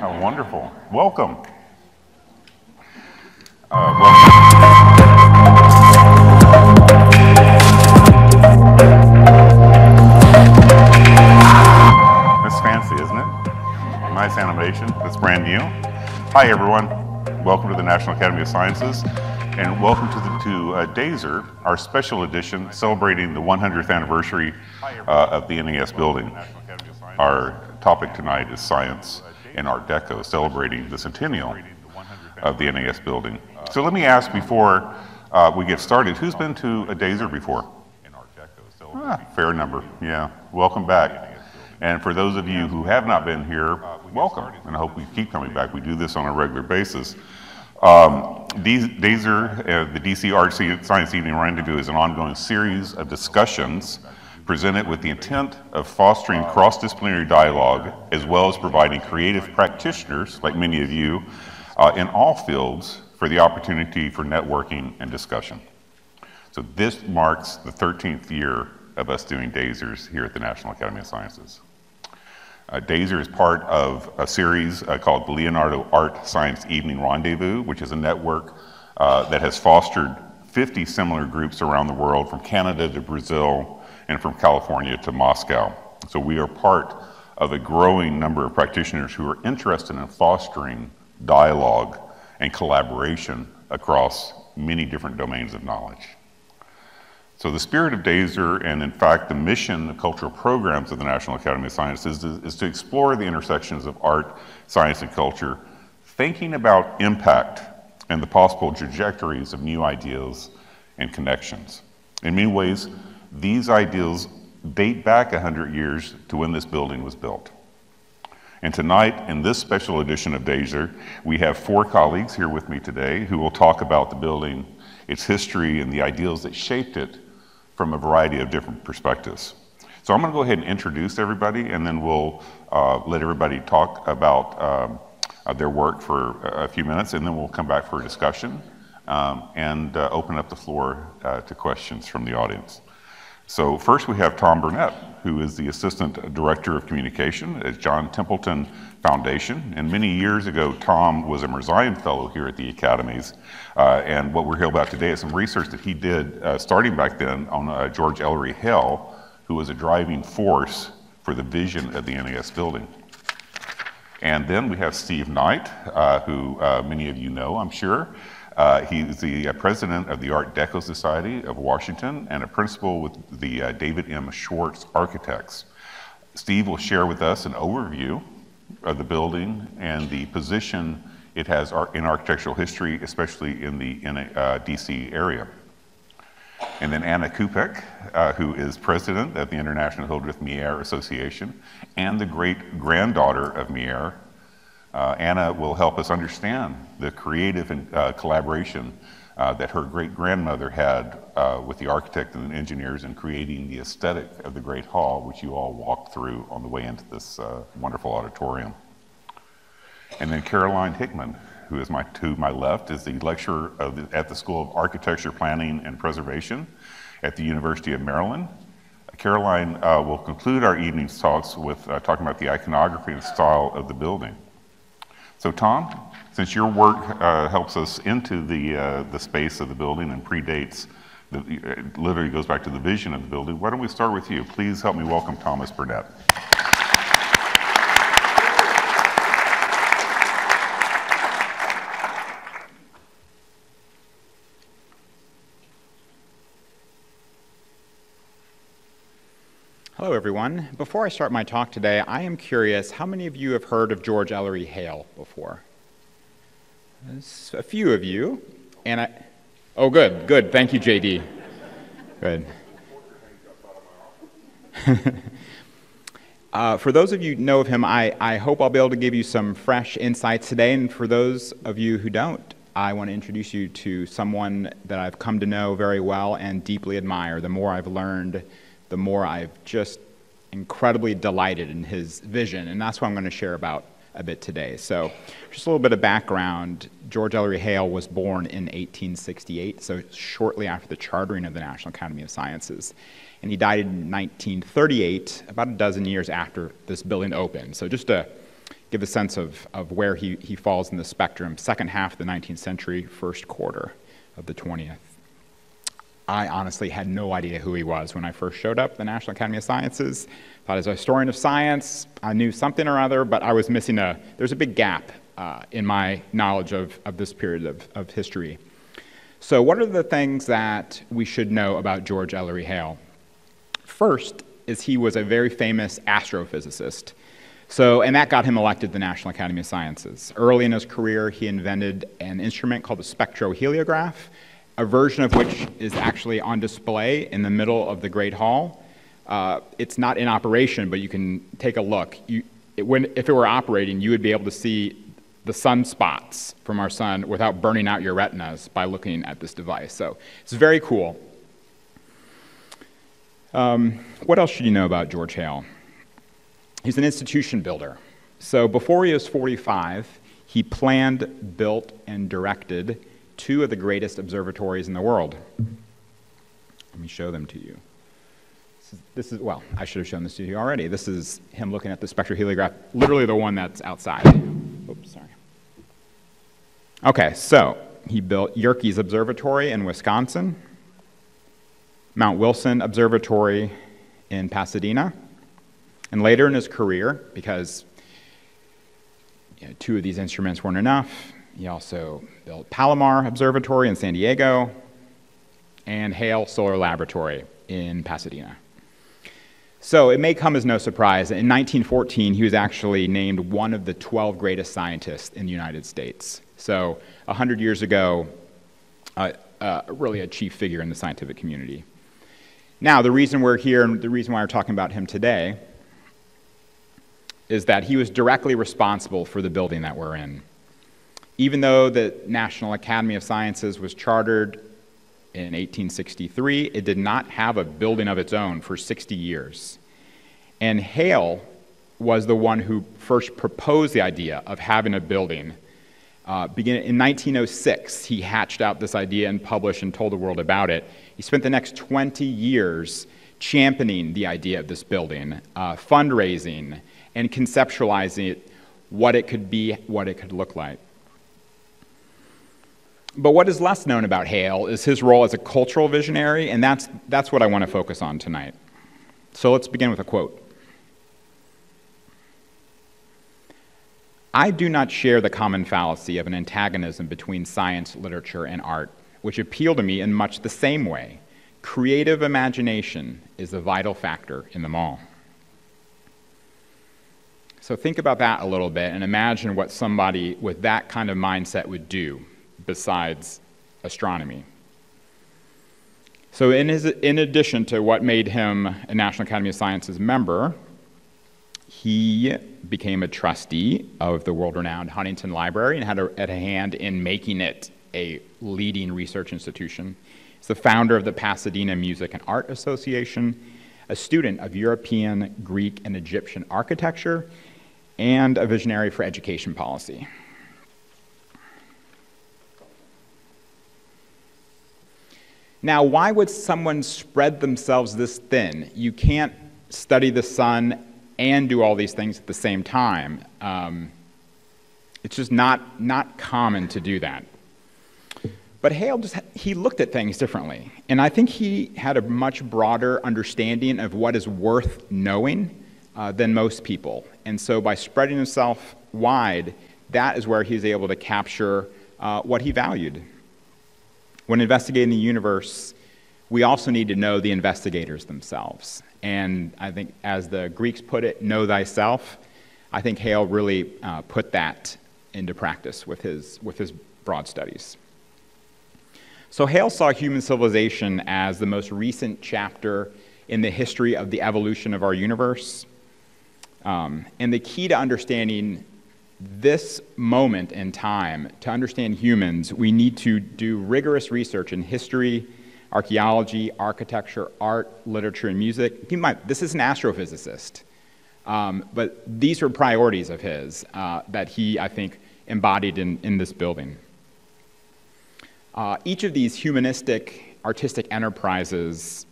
How wonderful. Welcome. Welcome. That's fancy, isn't it? Nice animation. That's brand new. Hi, everyone. Welcome to the National Academy of Sciences, and welcome to DAZER, our special edition celebrating the 100th anniversary of the NAS Building. Our topic tonight is science and Art Deco, celebrating the centennial of the NAS Building. So let me ask before we get started, who's been to a DAZER before? Fair number, yeah. Welcome back. And for those of you who have not been here, welcome, and I hope we keep coming back. We do this on a regular basis. DAZER, the DC Art Science Evening Rendezvous, is an ongoing series of discussions presented with the intent of fostering cross-disciplinary dialogue, as well as providing creative practitioners, like many of you, in all fields for the opportunity for networking and discussion. So this marks the 13th year of us doing DAZERs here at the National Academy of Sciences. DAZER is part of a series called the Leonardo Art Science Evening Rendezvous, which is a network that has fostered 50 similar groups around the world, from Canada to Brazil and from California to Moscow. So we are part of a growing number of practitioners who are interested in fostering dialogue and collaboration across many different domains of knowledge. So the spirit of DAZER, and in fact the mission of cultural programs of the National Academy of Sciences, is to explore the intersections of art, science, and culture, thinking about impact and the possible trajectories of new ideas and connections. In many ways, these ideals date back 100 years to when this building was built. And tonight, in this special edition of DAZER, we have 4 colleagues here with me today who will talk about the building, its history, and the ideals that shaped it from a variety of different perspectives. So I'm going to go ahead and introduce everybody, and then we'll let everybody talk about their work for a few minutes, and then we'll come back for a discussion and open up the floor to questions from the audience. So first we have Tom Burnett, who is the Assistant Director of Communication at John Templeton Foundation. And many years ago, Tom was a Merzine Fellow here at the Academies. And what we're here about today is some research that he did starting back then on George Ellery Hale, who was a driving force for the vision of the NAS Building. And then we have Steve Knight, who many of you know, I'm sure. He's the president of the Art Deco Society of Washington and a principal with the David M. Schwartz Architects. Steve will share with us an overview of the building and the position it has in architectural history, especially in the DC area. And then Anna Kupik, who is president of the International Hildreth Meière Association and the great-granddaughter of Meière. Anna will help us understand the creative and collaboration that her great-grandmother had with the architect and engineers in creating the aesthetic of the Great Hall, which you all walked through on the way into this wonderful auditorium. And then Caroline Hickman, who is to my left, is the lecturer at the School of Architecture, Planning, and Preservation at the University of Maryland. Caroline will conclude our evening's talks with talking about the iconography and style of the building. So Tom, since your work helps us into the space of the building and predates, it literally goes back to the vision of the building, why don't we start with you? Please help me welcome Thomas Burnett. Hello, everyone. Before I start my talk today, I am curious, how many of you have heard of George Ellery Hale before? There's a few of you, and oh, good. Thank you, JD. Good. For those of you who know of him, I hope I'll be able to give you some fresh insights today, and for those of you who don't, I want to introduce you to someone that I've come to know very well and deeply admire. The more I've learned, the more I've just incredibly delighted in his vision, and that's what I'm going to share about a bit today. So just a little bit of background. George Ellery Hale was born in 1868, so shortly after the chartering of the National Academy of Sciences. And he died in 1938, about a dozen years after this building opened. So just to give a sense of where he falls in the spectrum, second half of the 19th century, first quarter of the 20th. I honestly had no idea who he was when I first showed up at the National Academy of Sciences. Thought as a historian of science, I knew something or other, but I was missing there's a big gap in my knowledge of this period of history. So what are the things that we should know about George Ellery Hale? First is he was a very famous astrophysicist. And that got him elected to the National Academy of Sciences. Early in his career, he invented an instrument called the spectroheliograph, a version of which is actually on display in the middle of the Great Hall. It's not in operation, but you can take a look. If it were operating, you would be able to see the sunspots from our sun without burning out your retinas by looking at this device. So it's very cool. What else should you know about George Hale? He's an institution builder. So before he was 45, he planned, built, and directed 2 of the greatest observatories in the world. Let me show them to you. Well, I should have shown this to you already. This is him looking at the spectroheliograph, literally the one that's outside. Oops, sorry. Okay, so he built Yerkes Observatory in Wisconsin, Mount Wilson Observatory in Pasadena, and later in his career, because 2 of these instruments weren't enough, he also built Palomar Observatory in San Diego and Hale Solar Laboratory in Pasadena. So it may come as no surprise that in 1914, he was actually named one of the 12 greatest scientists in the United States. So 100 years ago, really a chief figure in the scientific community. Now, the reason we're here and the reason why we're talking about him today is that he was directly responsible for the building that we're in. Even though the National Academy of Sciences was chartered in 1863, it did not have a building of its own for 60 years. And Hale was the one who first proposed the idea of having a building. Beginning in 1906, he hatched out this idea and published and told the world about it. He spent the next 20 years championing the idea of this building, fundraising, and conceptualizing it, what it could be, what it could look like. But what is less known about Hale is his role as a cultural visionary, and that's what I want to focus on tonight. So let's begin with a quote. "I do not share the common fallacy of an antagonism between science, literature, and art, which appeal to me in much the same way. Creative imagination is the vital factor in them all." So think about that a little bit and imagine what somebody with that kind of mindset would do besides astronomy. So in addition to what made him a National Academy of Sciences member, he became a trustee of the world-renowned Huntington Library and had a hand in making it a leading research institution. He's the founder of the Pasadena Music and Art Association, a student of European, Greek, and Egyptian architecture, and a visionary for education policy. Now, why would someone spread themselves this thin? You can't study the sun and do all these things at the same time. It's just not common to do that. But Hale he looked at things differently, and I think he had a much broader understanding of what is worth knowing than most people. And so by spreading himself wide, that is where he's able to capture what he valued. When investigating the universe, we also need to know the investigators themselves. And I think, as the Greeks put it, know thyself. I think Hale really put that into practice with his broad studies. So Hale saw human civilization as the most recent chapter in the history of the evolution of our universe. And the key to understanding this moment in time, to understand humans, we need to do rigorous research in history, archaeology, architecture, art, literature, and music. This is an astrophysicist, but these were priorities of his that he, I think, embodied in this building. Each of these humanistic, artistic enterprises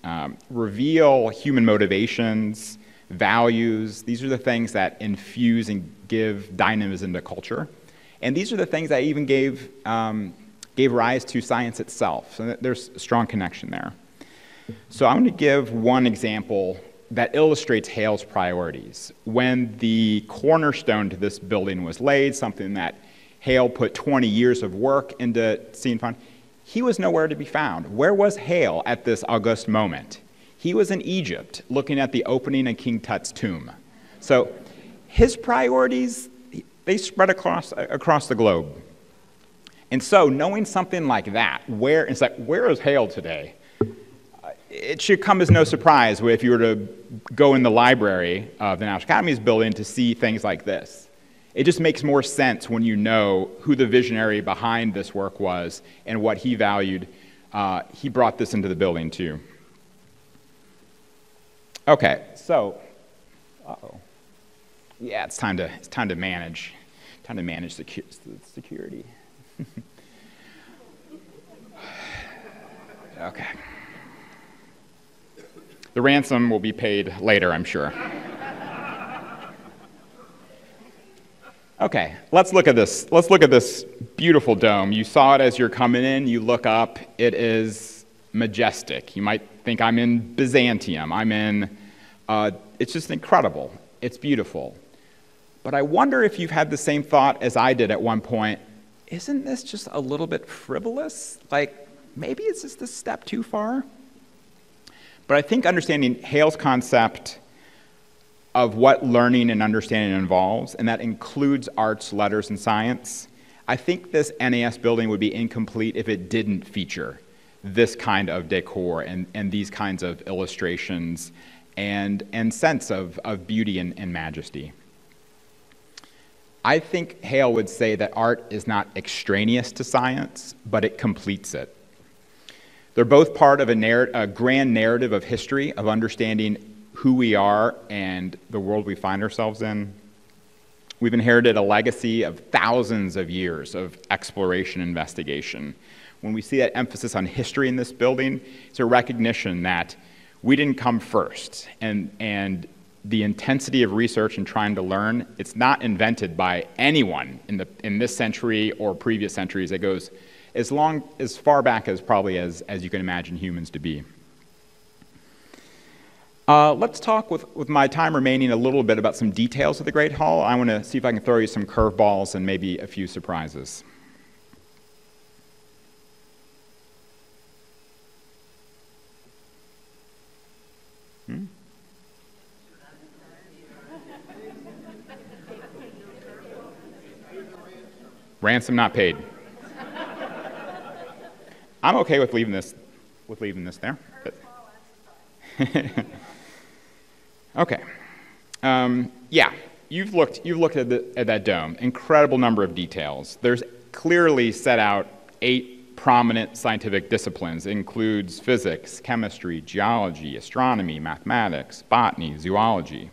reveal human motivations, values. These are the things that infuse and give dynamism to culture. And these are the things that even gave rise to science itself. So there's a strong connection there. So I'm going to give one example that illustrates Hale's priorities. When the cornerstone to this building was laid, something that Hale put 20 years of work into seeing fun, he was nowhere to be found. Where was Hale at this august moment? He was in Egypt, looking at the opening of King Tut's tomb. So his priorities, they spread across the globe. And so knowing something like that, where is Hale today? It should come as no surprise if you were to go in the library of the National Academy's building to see things like this. It just makes more sense when you know who the visionary behind this work was and what he valued. He brought this into the building too. Okay, so, yeah, it's time to manage security. Okay. The ransom will be paid later, I'm sure. Okay, let's look at this. Let's look at this beautiful dome. You saw it as you're coming in. You look up. It is majestic. You might think I'm in Byzantium. It's just incredible. It's beautiful. But I wonder if you've had the same thought as I did at one point. Isn't this just a little bit frivolous? Like, maybe it's just a step too far? But I think understanding Hale's concept of what learning and understanding involves, and that includes arts, letters, and science, I think this NAS building would be incomplete if it didn't feature this kind of decor and these kinds of illustrations and sense of beauty and majesty. I think Hale would say that art is not extraneous to science, but it completes it. They're both part of a grand narrative of history, of understanding who we are and the world we find ourselves in. We've inherited a legacy of thousands of years of exploration and investigation. When we see that emphasis on history in this building, it's a recognition that we didn't come first, and the intensity of research and trying to learn, it's not invented by anyone in this century or previous centuries. It goes as far back as probably as you can imagine humans to be. Let's talk with my time remaining a little bit about some details of the Great Hall. I want to see if I can throw you some curveballs and maybe a few surprises. Ransom not paid. I'm okay with leaving this there. Okay. Yeah, you've looked at that dome. Incredible number of details. There's clearly set out 8 prominent scientific disciplines. It includes physics, chemistry, geology, astronomy, mathematics, botany, zoology.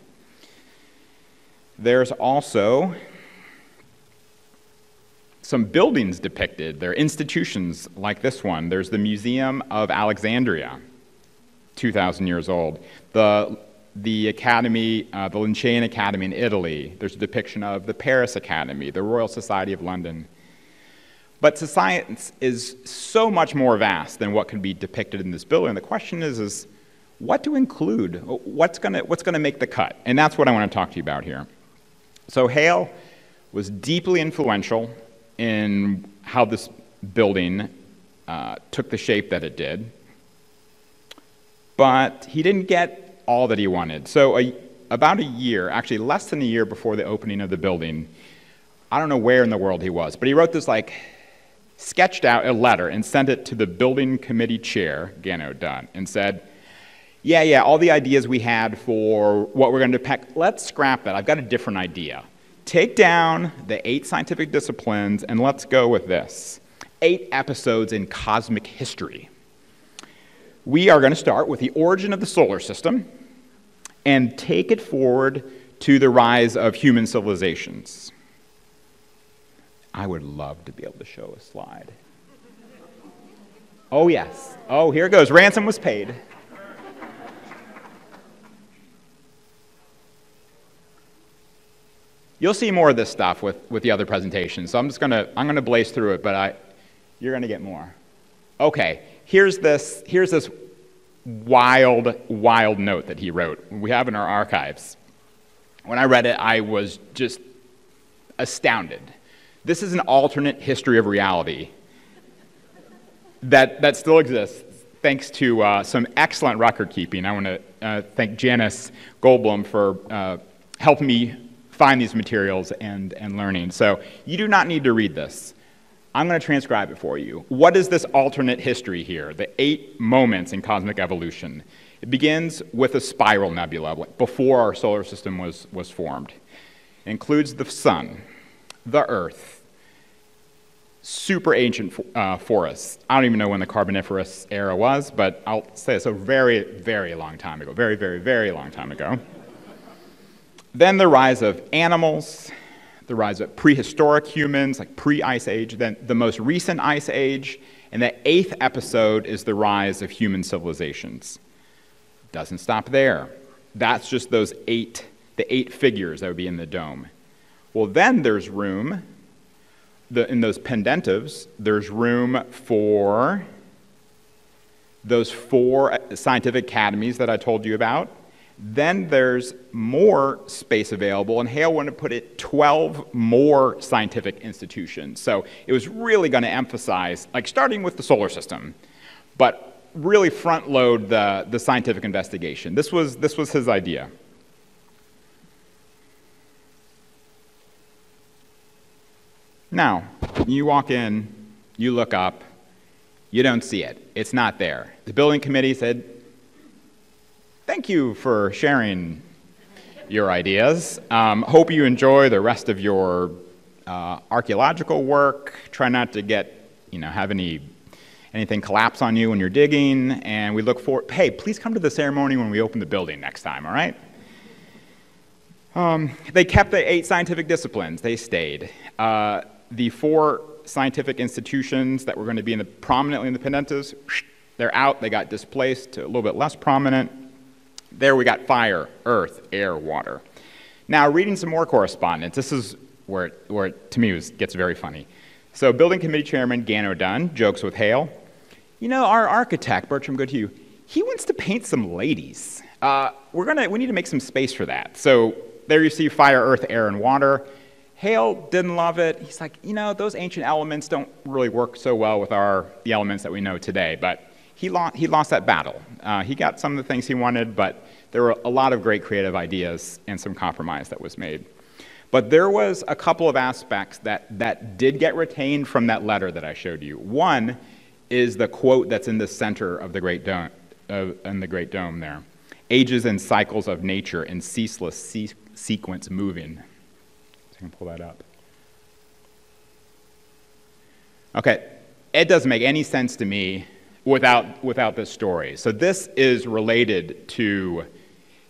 There's also some buildings depicted. There are institutions like this one. There's the Museum of Alexandria, 2,000 years old. The Academy, the Linceian Academy in Italy. There's a depiction of the Paris Academy, the Royal Society of London. But science is so much more vast than what can be depicted in this building. The question is what to include? What's going to make the cut? And that's what I want to talk to you about here. So Hale was deeply influential in how this building took the shape that it did. But he didn't get all that he wanted. So about a year, actually less than a year before the opening of the building, I don't know where in the world he was, but he wrote this sketched out a letter and sent it to the building committee chair, Gano Dunn, and said, yeah, all the ideas we had for what we're going to depict, let's scrap that. I've got a different idea. Take down the 8 scientific disciplines and let's go with this. 8 episodes in cosmic history. We are going to start with the origin of the solar system and take it forward to the rise of human civilizations. I would love to be able to show a slide. Oh, yes. Oh, here it goes. Ransom was paid. You'll see more of this stuff with the other presentations, so I'm gonna blaze through it, but you're gonna get more. Okay, here's this wild note that he wrote. We have in our archives. When I read it, I was just astounded. This is an alternate history of reality that still exists thanks to some excellent record keeping. I want to thank Janice Goldblum for helping me find these materials and learning. So you do not need to read this. I'm going to transcribe it for you. What is this alternate history here? The 8 moments in cosmic evolution. It begins with a spiral nebula before our solar system was formed. It includes the sun, the earth, super ancient forests. I don't even know when the Carboniferous era was, but I'll say it's a very, very long time ago. Very, very, very long time ago. Then the rise of animals, the rise of prehistoric humans, like pre-Ice Age, then the most recent Ice Age, and the 8th episode is the rise of human civilizations. Doesn't stop there. That's just the 8 figures that would be in the dome. Well, then there's room, in those pendentives, there's room for those 4 scientific academies that I told you about. Then there's more space available, and Hale wanted to put it 12 more scientific institutions. So it was really going to emphasize, like starting with the solar system, but really front load the scientific investigation. This was his idea. Now, you walk in, you look up, you don't see it. It's not there. The building committee said, "Thank you for sharing your ideas. Hope you enjoy the rest of your archaeological work. Try not to have anything collapse on you when you're digging. And we look forward. Hey, please come to the ceremony when we open the building next time. All right?" They kept the 8 scientific disciplines. They stayed. The 4 scientific institutions that were going to be prominently in the pendentives, they're out. They got displaced to a little bit less prominent. There we got fire, earth, air, water. Now, reading some more correspondence, this is where it, to me, gets very funny. So, building committee chairman Gano Dunn jokes with Hale. Our architect, Bertram Goodhue, he wants to paint some ladies. We need to make some space for that. So, there you see fire, earth, air, and water. Hale didn't love it. He's like, those ancient elements don't really work so well with the elements that we know today. But he lost that battle. He got some of the things he wanted, but there were a lot of great creative ideas and some compromise that was made. But there was a couple of aspects that did get retained from that letter that I showed you. One is the quote that's in the center of the Great Dome there. "Ages and cycles of nature in ceaseless sequence moving." I can pull that up. Okay, it doesn't make any sense to me without this story. So this is related to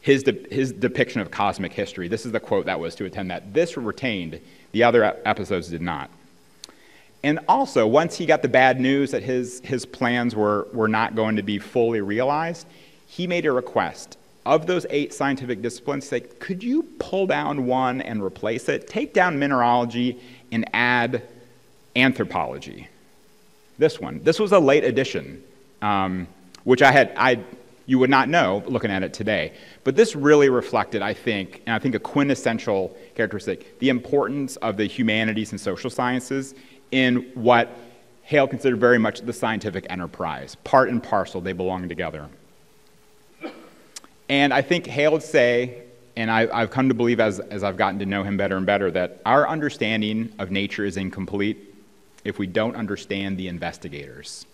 his depiction of cosmic history. This is the quote that was to attend that. This retained, the other episodes did not. And also, once he got the bad news that his plans were not going to be fully realized, he made a request. Of those 8 scientific disciplines, say, could you pull down one and replace it? Take down mineralogy and add anthropology. This one. This was a late addition, which you would not know looking at it today. But this really reflected, I think a quintessential characteristic, the importance of the humanities and social sciences in what Hale considered very much the scientific enterprise. Part and parcel, they belong together. And I think Hale would say, and I've come to believe as I've gotten to know him better and better, that our understanding of nature is incomplete if we don't understand the investigators.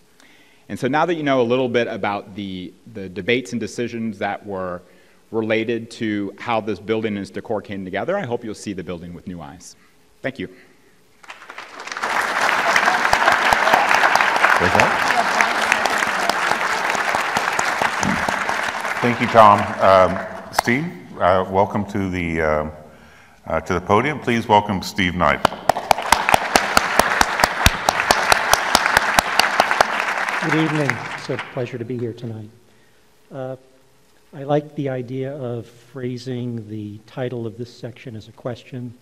And so now that you know a little bit about the debates and decisions that were related to how this building and its decor came together, I hope you'll see the building with new eyes. Thank you. Thank you, Tom. Steve, welcome to the podium. Please welcome Steve Knight. Good evening. It's a pleasure to be here tonight. I like the idea of phrasing the title of this section as a question.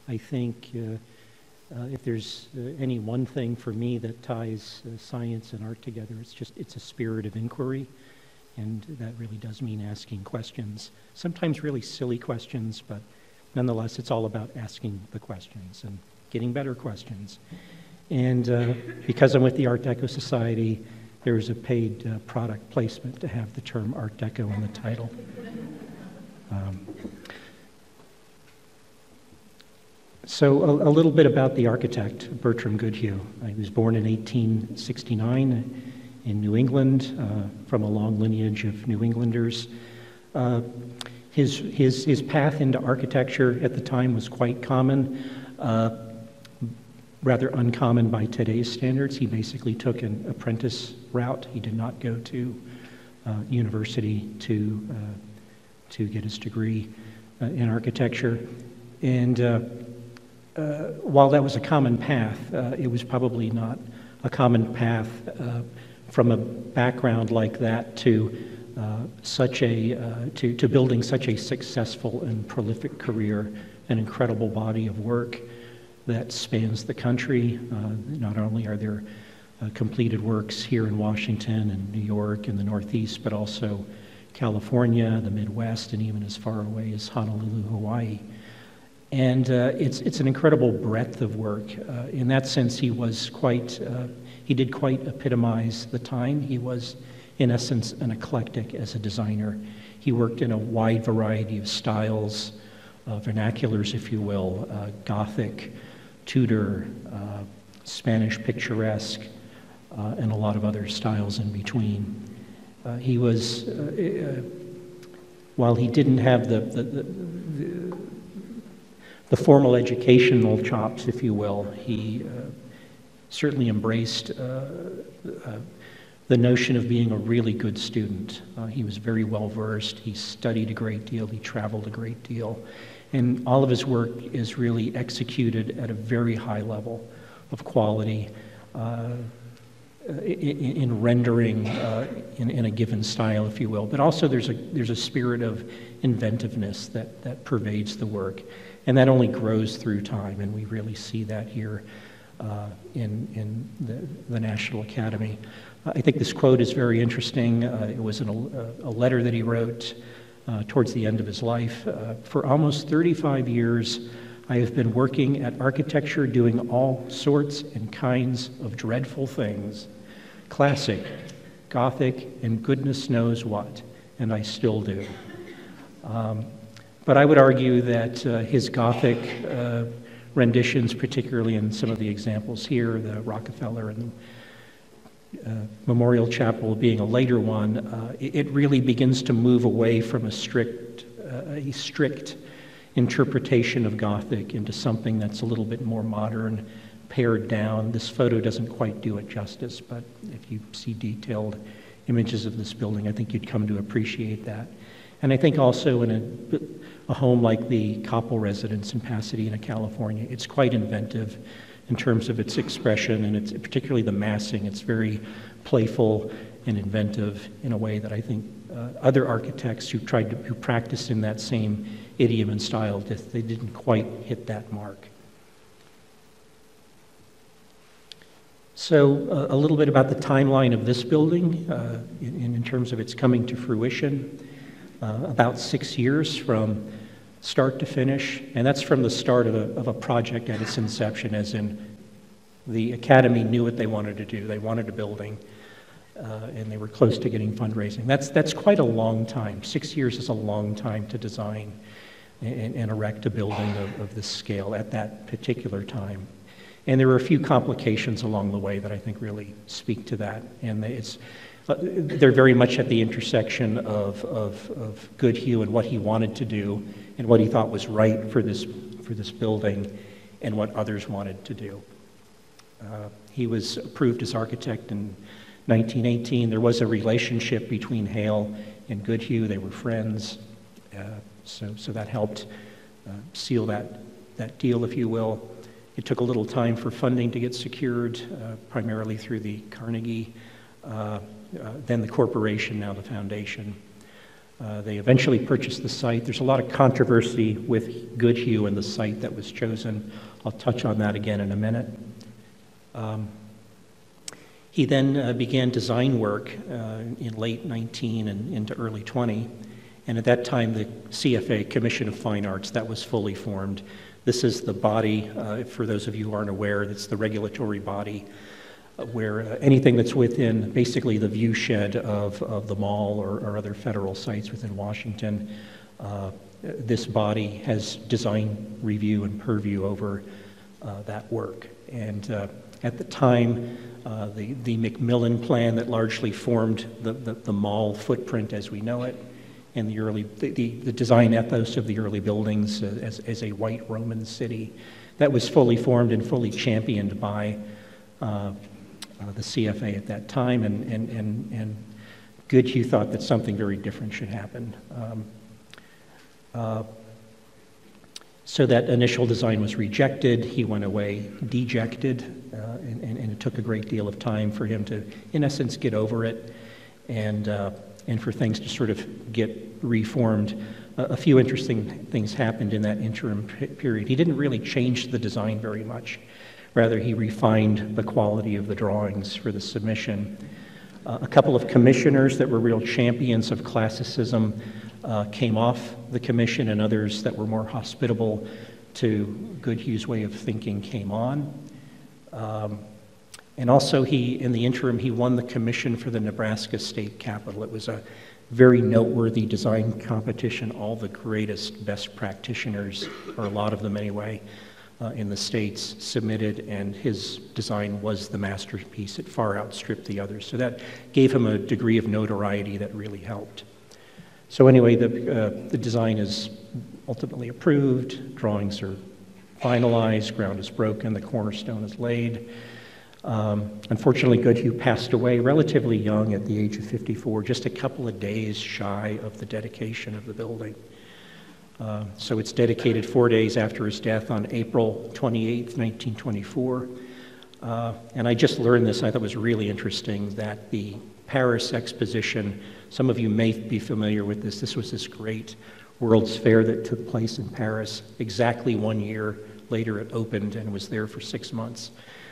I think if there's any one thing for me that ties science and art together, it's a spirit of inquiry, and that really does mean asking questions, sometimes really silly questions, but nonetheless it's all about asking the questions and getting better questions. And because I'm with the Art Deco Society, there was a paid product placement to have the term Art Deco in the title. So a little bit about the architect, Bertram Goodhue. He was born in 1869 in New England, from a long lineage of New Englanders. His path into architecture at the time was quite common, rather uncommon by today's standards. He basically took an apprentice route. He did not go to university to get his degree in architecture. And while that was a common path, it was probably not a common path from a background like that to building such a successful and prolific career, an incredible body of work that spans the country. Not only are there completed works here in Washington and New York and the Northeast, but also California, the Midwest, and even as far away as Honolulu, Hawaii. And it's an incredible breadth of work. In that sense, he did quite epitomize the time. He was, in essence, an eclectic as a designer. He worked in a wide variety of styles, vernaculars, if you will, Gothic, Tudor, Spanish picturesque, and a lot of other styles in between. He was, while he didn't have the formal educational chops, if you will, he certainly embraced the notion of being a really good student. He was very well versed. He studied a great deal. He traveled a great deal. And all of his work is really executed at a very high level of quality in rendering in a given style, if you will. But also there's a spirit of inventiveness that pervades the work. And that only grows through time, and we really see that here in the National Academy. I think this quote is very interesting. It was in a letter that he wrote towards the end of his life. For almost 35 years, I have been working at architecture, doing all sorts and kinds of dreadful things, classic, Gothic, and goodness knows what, and I still do. But I would argue that his Gothic renditions, particularly in some of the examples here, the Rockefeller and the Memorial Chapel being a later one, it really begins to move away from a strict interpretation of Gothic into something that's a little bit more modern, pared down. This photo doesn't quite do it justice, but if you see detailed images of this building, I think you'd come to appreciate that. And I think also in a home like the Koppel residence in Pasadena, California, it's quite inventive in terms of its expression, and it's particularly the massing. It's very playful and inventive in a way that I think other architects who practiced in that same idiom and style, they didn't quite hit that mark. So a little bit about the timeline of this building in terms of its coming to fruition. About 6 years from start to finish, and that's from the start of a project at its inception, as in the Academy knew what they wanted to do. They wanted a building, and they were close to getting fundraising. That's quite a long time. 6 years is a long time to design and erect a building of this scale at that particular time. And there were a few complications along the way that I think really speak to that, and they're very much at the intersection of Goodhue and what he wanted to do and what he thought was right for this building and what others wanted to do. He was approved as architect in 1918. There was a relationship between Hale and Goodhue. They were friends, so that helped seal that deal, if you will. It took a little time for funding to get secured, primarily through the Carnegie, then the corporation, now the foundation. They eventually purchased the site. There's a lot of controversy with Goodhue and the site that was chosen. I'll touch on that again in a minute. He then began design work in late 19 and into early 20. And at that time, the CFA, Commission of Fine Arts, that was fully formed. This is the body, for those of you who aren't aware, that's the regulatory body where anything that's within basically the view shed of the mall or other federal sites within Washington, this body has design review and purview over that work. And at the time, the McMillan plan that largely formed the mall footprint as we know it, and the design ethos of the early buildings as a white Roman city, that was fully formed and fully championed by the CFA at that time, and Goodhue thought that something very different should happen. So that initial design was rejected. He went away dejected, and it took a great deal of time for him to, in essence, get over it, and for things to sort of get reformed. A few interesting things happened in that interim period. He didn't really change the design very much. Rather, he refined the quality of the drawings for the submission. A couple of commissioners that were real champions of classicism came off the commission, and others that were more hospitable to Goodhue's way of thinking came on. And also, in the interim, he won the commission for the Nebraska State Capitol. It was a very noteworthy design competition. All the greatest, best practitioners, or a lot of them anyway, in the states submitted, and his design was the masterpiece. It far outstripped the others. So that gave him a degree of notoriety that really helped. So anyway, the design is ultimately approved, drawings are finalized, ground is broken, the cornerstone is laid. Unfortunately, Goodhue passed away relatively young at the age of 54, just a couple of days shy of the dedication of the building. So it's dedicated 4 days after his death on April 28th, 1924. And I just learned this, I thought it was really interesting, that the Paris exposition, some of you may be familiar with this, this was this great World's Fair that took place in Paris. Exactly 1 year later it opened and was there for 6 months.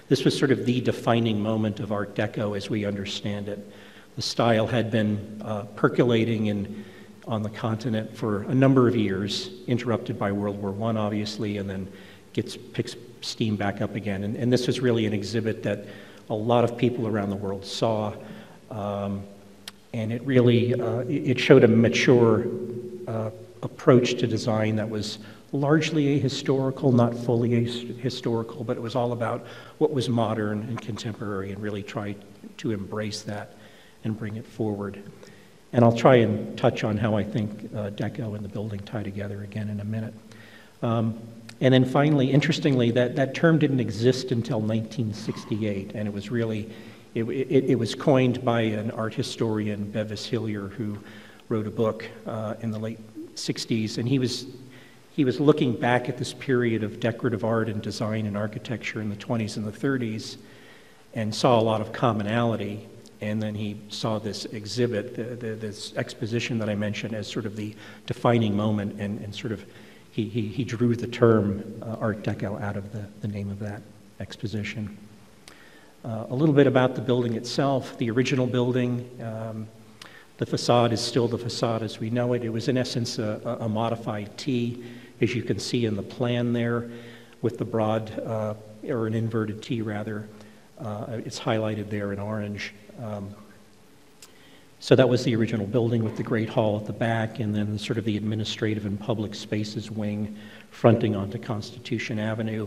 This was sort of the defining moment of Art Deco as we understand it. The style had been percolating on the continent for a number of years, interrupted by World War I, obviously, and then picks steam back up again. And this was really an exhibit that a lot of people around the world saw, and it really it showed a mature approach to design that was largely ahistorical, not fully historical, but it was all about what was modern and contemporary, and really tried to embrace that and bring it forward. And I'll try and touch on how I think Deco and the building tie together again in a minute. And then finally, interestingly, that term didn't exist until 1968, and it was really, it was coined by an art historian, Bevis Hillier, who wrote a book in the late 60s, and he was looking back at this period of decorative art and design and architecture in the 20s and the 30s, and saw a lot of commonality. And then he saw this exhibit, this exposition that I mentioned, as sort of the defining moment, and sort of he drew the term Art Deco out of the name of that exposition. A little bit about the building itself. The original building, the facade is still the facade as we know it. It was in essence a modified T, as you can see in the plan there, with the broad, or an inverted T rather. It's highlighted there in orange. So that was the original building with the Great Hall at the back, and then sort of the administrative and public spaces wing fronting onto Constitution Avenue.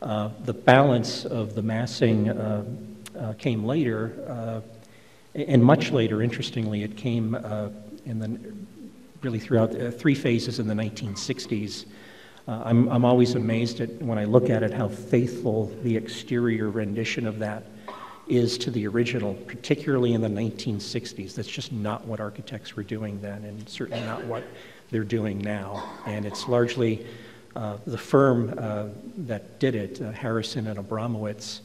The balance of the massing came later, and much later, interestingly, it came really throughout 3 phases in the 1960s. I'm always amazed when I look at it how faithful the exterior rendition of that is to the original, particularly in the 1960s. That's just not what architects were doing then, and certainly not what they're doing now. And it's largely the firm that did it, Harrison and Abramowitz.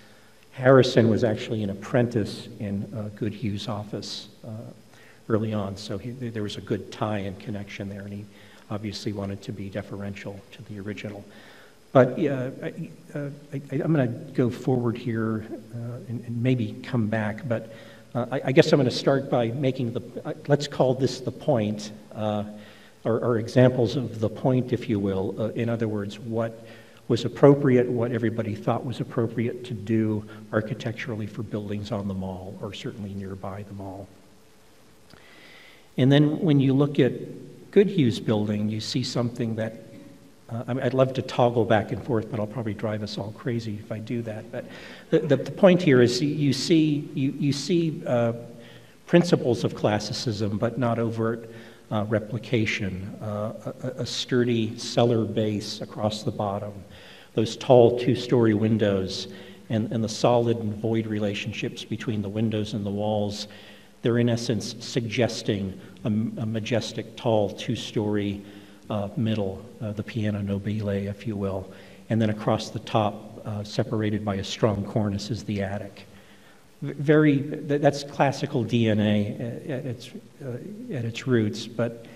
Harrison was actually an apprentice in Goodhue's office early on, so there was a good tie and connection there, and he obviously wanted to be deferential to the original. But I'm going to go forward here and maybe come back, but I guess I'm going to start by making let's call this the point, or examples of the point, if you will. In other words, what was appropriate, what everybody thought was appropriate to do architecturally for buildings on the mall, or certainly nearby the mall. And then when you look at Goodhue's building, you see something that, I'd love to toggle back and forth, but I'll probably drive us all crazy if I do that. But the point here is you see principles of classicism, but not overt replication. A sturdy cellar base across the bottom, those tall two-story windows, and the solid and void relationships between the windows and the walls. They're in essence suggesting a majestic, tall, two-story middle, the piano nobile, if you will. And then across the top, separated by a strong cornice, is the attic. That's classical DNA at its roots, but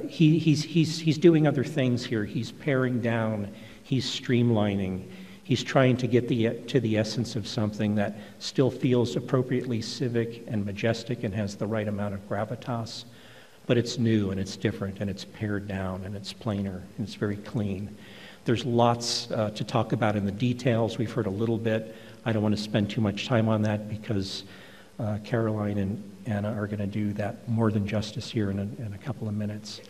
he's doing other things here. He's paring down, he's streamlining. He's trying to get to the essence of something that still feels appropriately civic and majestic and has the right amount of gravitas, but it's new and it's different and it's pared down and it's plainer and it's very clean. There's lots to talk about in the details. We've heard a little bit. I don't want to spend too much time on that because Caroline and Anna are going to do that more than justice here in a couple of minutes.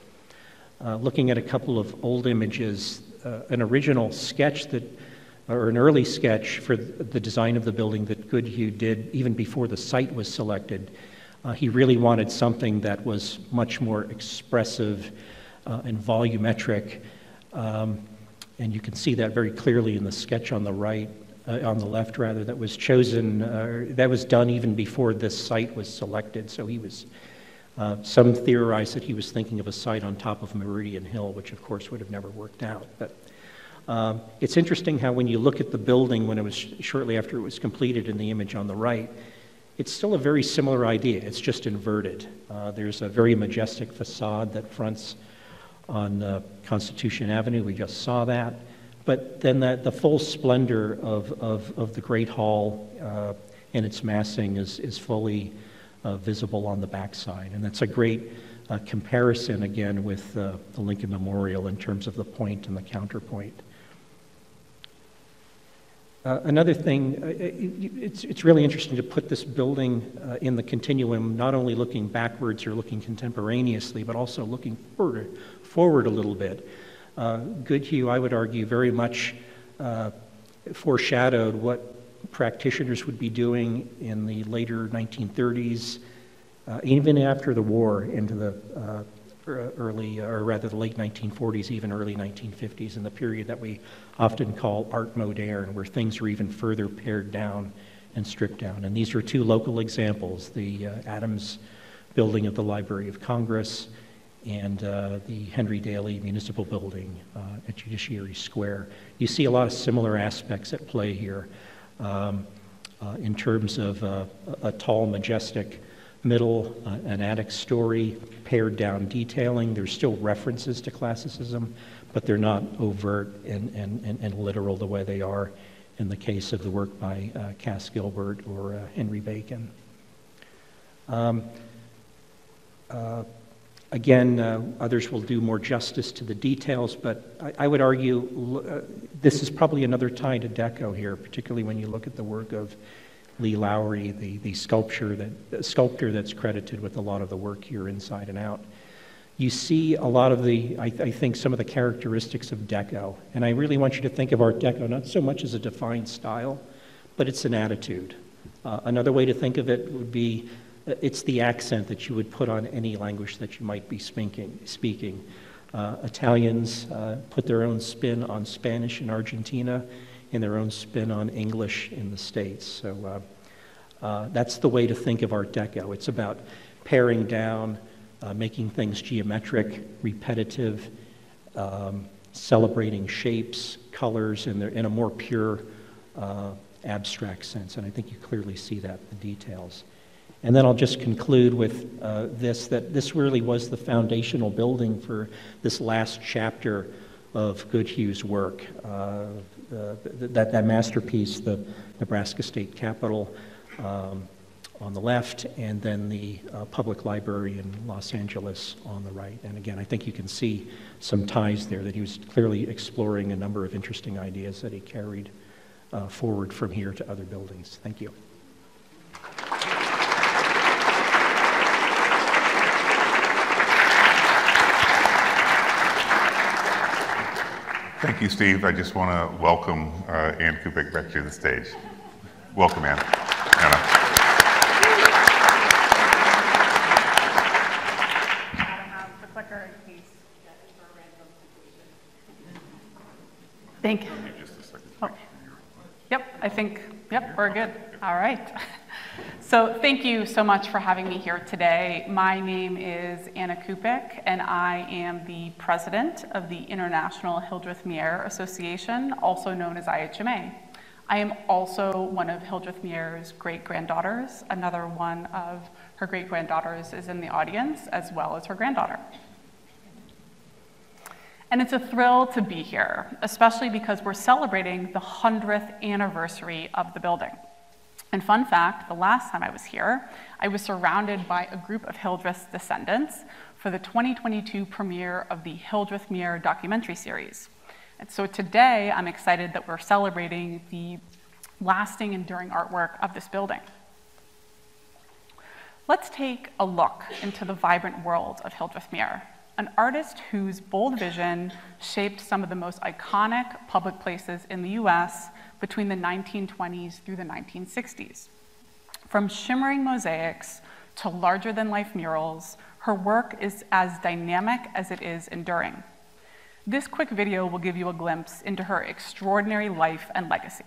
Looking at a couple of old images, an original sketch or an early sketch for the design of the building that Goodhue did even before the site was selected. He really wanted something that was much more expressive and volumetric, and you can see that very clearly in the sketch on the right, on the left rather, that was chosen, that was done even before this site was selected. So he was, some theorize that he was thinking of a site on top of Meridian Hill, which of course would have never worked out. But it's interesting how when you look at the building when it was shortly after it was completed in the image on the right, it's still a very similar idea. It's just inverted. There's a very majestic facade that fronts on Constitution Avenue. We just saw that. But then the full splendor of the Great Hall and its massing is fully visible on the backside. And that's a great comparison, again, with the Lincoln Memorial in terms of the point and the counterpoint. Another thing, it's really interesting to put this building in the continuum, not only looking backwards or looking contemporaneously, but also looking forward a little bit. Goodhue, I would argue, very much foreshadowed what practitioners would be doing in the later 1930s, even after the war, into the early, or rather the late 1940s, even early 1950s, in the period that we often call Art Moderne, where things are even further pared down and stripped down. And these are two local examples, the Adams Building of the Library of Congress and the Henry Daly Municipal Building at Judiciary Square. You see a lot of similar aspects at play here in terms of a tall, majestic middle, an attic story, pared down detailing. There's still references to classicism, but they're not overt and literal the way they are in the case of the work by Cass Gilbert or Henry Bacon. Again, others will do more justice to the details, but I would argue this is probably another tie to Deco here, particularly when you look at the work of Lee Lowry, the sculptor that's credited with a lot of the work here inside and out. You see a lot of I think some of the characteristics of Deco, and I really want you to think of Art Deco not so much as a defined style, but it's an attitude. Another way to think of it would be it's the accent that you would put on any language that you might be speaking. Italians put their own spin on Spanish in Argentina and their own spin on English in the States. So that's the way to think of Art Deco. It's about paring down, making things geometric, repetitive, celebrating shapes, colors in a more pure, abstract sense. And I think you clearly see that in the details. And then I'll just conclude with that this really was the foundational building for this last chapter of Goodhue's work. That masterpiece, the Nebraska State Capitol on the left, and then the public library in Los Angeles on the right. And again, I think you can see some ties there, that he was clearly exploring a number of interesting ideas that he carried forward from here to other buildings. Thank you. Thank you, Steve. I just want to welcome Ann Kupik back to the stage. Welcome, Ann. Anna. Thank you. Oh. Yep, we're good. All right. So thank you so much for having me here today. My name is Anna Kupik, and I am the president of the International Hildreth Meière Association, also known as IHMA. I am also one of Hildreth Meiere's great-granddaughters. Another one of her great-granddaughters is in the audience, as well as her granddaughter. And it's a thrill to be here, especially because we're celebrating the 100th anniversary of the building. And fun fact, the last time I was here, I was surrounded by a group of Hildreth's descendants for the 2022 premiere of the Hildreth Meière documentary series. And so today, I'm excited that we're celebrating the lasting, enduring artwork of this building. Let's take a look into the vibrant world of Hildreth Meière, an artist whose bold vision shaped some of the most iconic public places in the US between the 1920s through the 1960s. From shimmering mosaics to larger-than-life murals, her work is as dynamic as it is enduring. This quick video will give you a glimpse into her extraordinary life and legacy.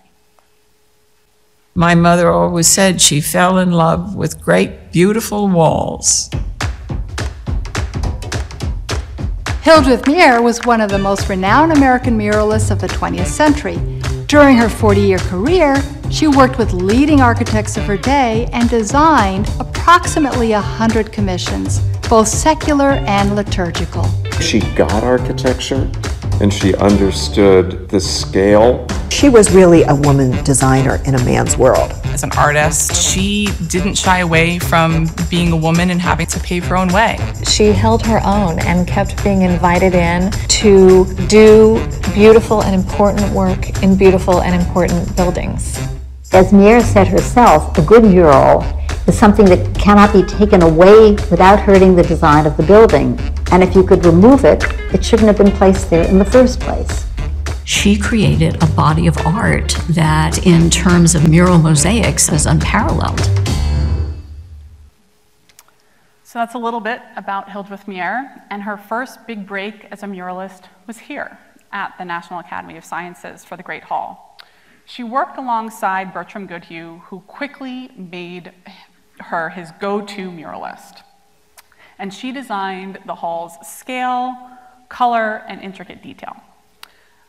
My mother always said she fell in love with great, beautiful walls. Hildreth Meière was one of the most renowned American muralists of the 20th century. During her 40-year career, she worked with leading architects of her day and designed approximately 100 commissions, both secular and liturgical. She got architecture and she understood the scale. She was really a woman designer in a man's world. As an artist, she didn't shy away from being a woman and having to pave her own way. She held her own and kept being invited in to do beautiful and important work in beautiful and important buildings. As Meière said herself, a good mural is something that cannot be taken away without hurting the design of the building. And if you could remove it, it shouldn't have been placed there in the first place. She created a body of art that, in terms of mural mosaics, is unparalleled. So that's a little bit about Hildreth Meière, and her first big break as a muralist was here at the National Academy of Sciences for the Great Hall. She worked alongside Bertram Goodhue, who quickly made her his go-to muralist. And she designed the hall's scale, color, and intricate detail.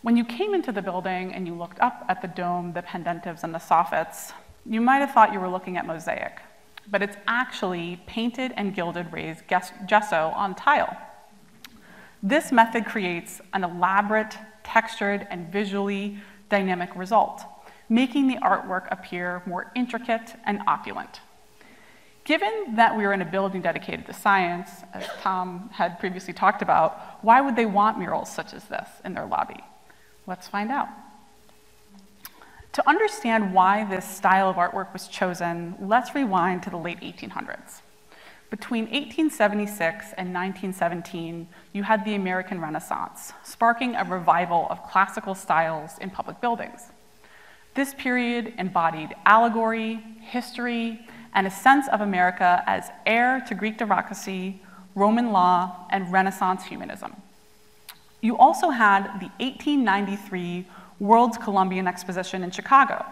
When you came into the building and you looked up at the dome, the pendentives, and the soffits, you might have thought you were looking at mosaic, but it's actually painted and gilded raised gesso on tile. This method creates an elaborate, textured, and visually dynamic result, making the artwork appear more intricate and opulent. Given that we are in a building dedicated to science, as Tom had previously talked about, why would they want murals such as this in their lobby? Let's find out. To understand why this style of artwork was chosen, let's rewind to the late 1800s. Between 1876 and 1917, you had the American Renaissance, sparking a revival of classical styles in public buildings. This period embodied allegory, history, and a sense of America as heir to Greek democracy, Roman law, and Renaissance humanism. You also had the 1893 World's Columbian Exposition in Chicago,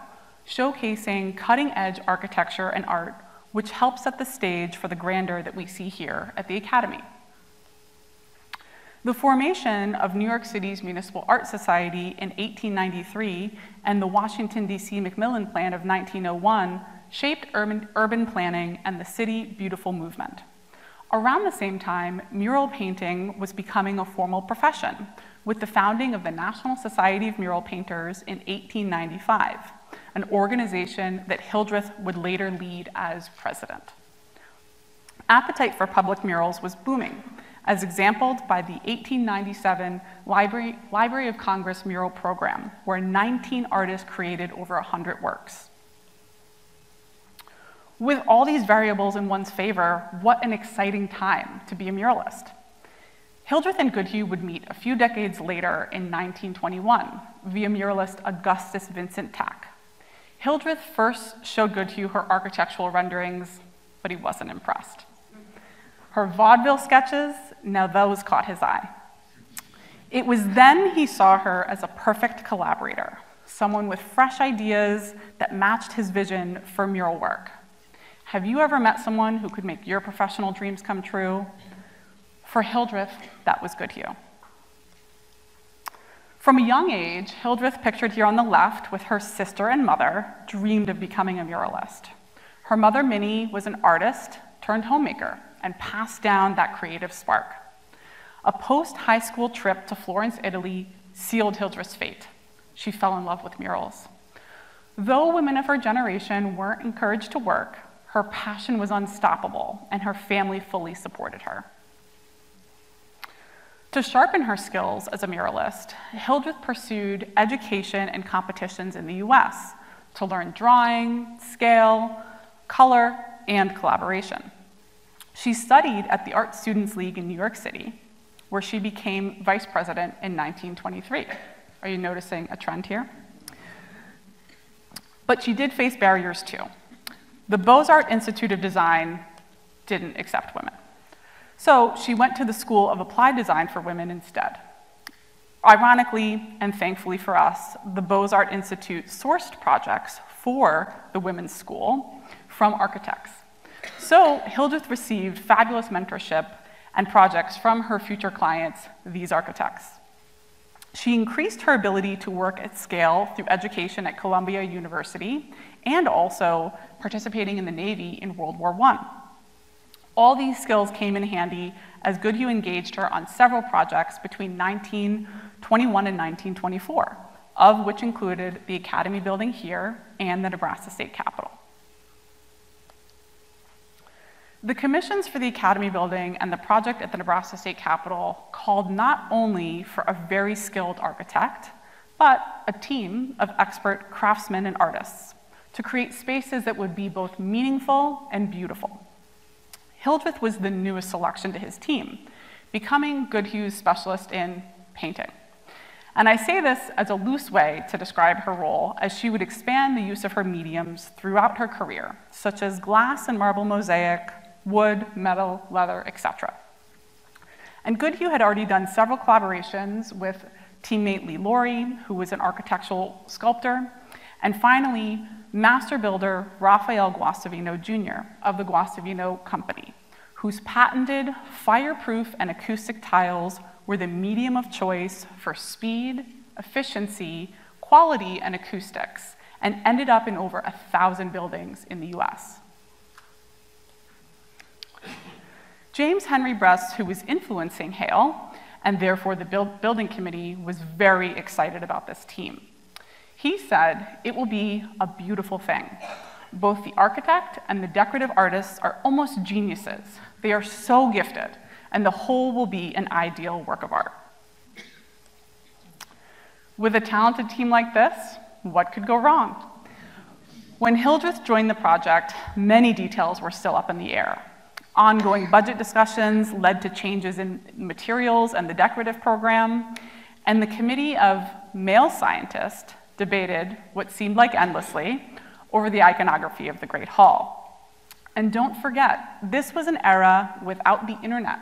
showcasing cutting-edge architecture and art, which helps set the stage for the grandeur that we see here at the Academy. The formation of New York City's Municipal Art Society in 1893 and the Washington, D.C. Macmillan Plan of 1901 shaped urban planning and the city beautiful movement. Around the same time, mural painting was becoming a formal profession, with the founding of the National Society of Mural Painters in 1895, an organization that Hildreth would later lead as president. Appetite for public murals was booming, as exemplified by the 1897 Library of Congress mural program, where 19 artists created over 100 works. With all these variables in one's favor, what an exciting time to be a muralist. Hildreth and Goodhue would meet a few decades later in 1921 via muralist Augustus Vincent Tack. Hildreth first showed Goodhue her architectural renderings, but he wasn't impressed. Her vaudeville sketches, now those caught his eye. It was then he saw her as a perfect collaborator, someone with fresh ideas that matched his vision for mural work. Have you ever met someone who could make your professional dreams come true? For Hildreth, that was Goodhue. From a young age, Hildreth, pictured here on the left with her sister and mother, dreamed of becoming a muralist. Her mother, Minnie, was an artist turned homemaker and passed down that creative spark. A post-high school trip to Florence, Italy, sealed Hildreth's fate. She fell in love with murals. Though women of her generation weren't encouraged to work, her passion was unstoppable, and her family fully supported her. To sharpen her skills as a muralist, Hildreth pursued education and competitions in the US to learn drawing, scale, color, and collaboration. She studied at the Art Students League in New York City, where she became vice president in 1923. Are you noticing a trend here? But she did face barriers too. The Beaux-Arts Institute of Design didn't accept women. So she went to the School of Applied Design for Women instead. Ironically, and thankfully for us, the Beaux-Arts Institute sourced projects for the women's school from architects. So Hildreth received fabulous mentorship and projects from her future clients, these architects. She increased her ability to work at scale through education at Columbia University and also participating in the Navy in World War I. All these skills came in handy as Goodhue engaged her on several projects between 1921 and 1924, of which included the Academy Building here and the Nebraska State Capitol. The commissions for the Academy Building and the project at the Nebraska State Capitol called not only for a very skilled architect, but a team of expert craftsmen and artists to create spaces that would be both meaningful and beautiful. Hildreth was the newest selection to his team, becoming Goodhue's specialist in painting. And I say this as a loose way to describe her role, as she would expand the use of her mediums throughout her career, such as glass and marble mosaic, wood, metal, leather, etc. And Goodhue had already done several collaborations with teammate Lee Laurie, who was an architectural sculptor, and finally, master builder Raphael Guastavino Jr. of the Guastavino Company, whose patented fireproof and acoustic tiles were the medium of choice for speed, efficiency, quality, and acoustics, and ended up in over 1,000 buildings in the US. James Henry Brest, who was influencing Hale, and therefore the building committee, was very excited about this team. He said, "It will be a beautiful thing. Both the architect and the decorative artists are almost geniuses. They are so gifted, and the whole will be an ideal work of art." With a talented team like this, what could go wrong? When Hildreth joined the project, many details were still up in the air. Ongoing budget discussions led to changes in materials and the decorative program, and the committee of male scientists debated what seemed like endlessly over the iconography of the Great Hall. And don't forget, this was an era without the internet.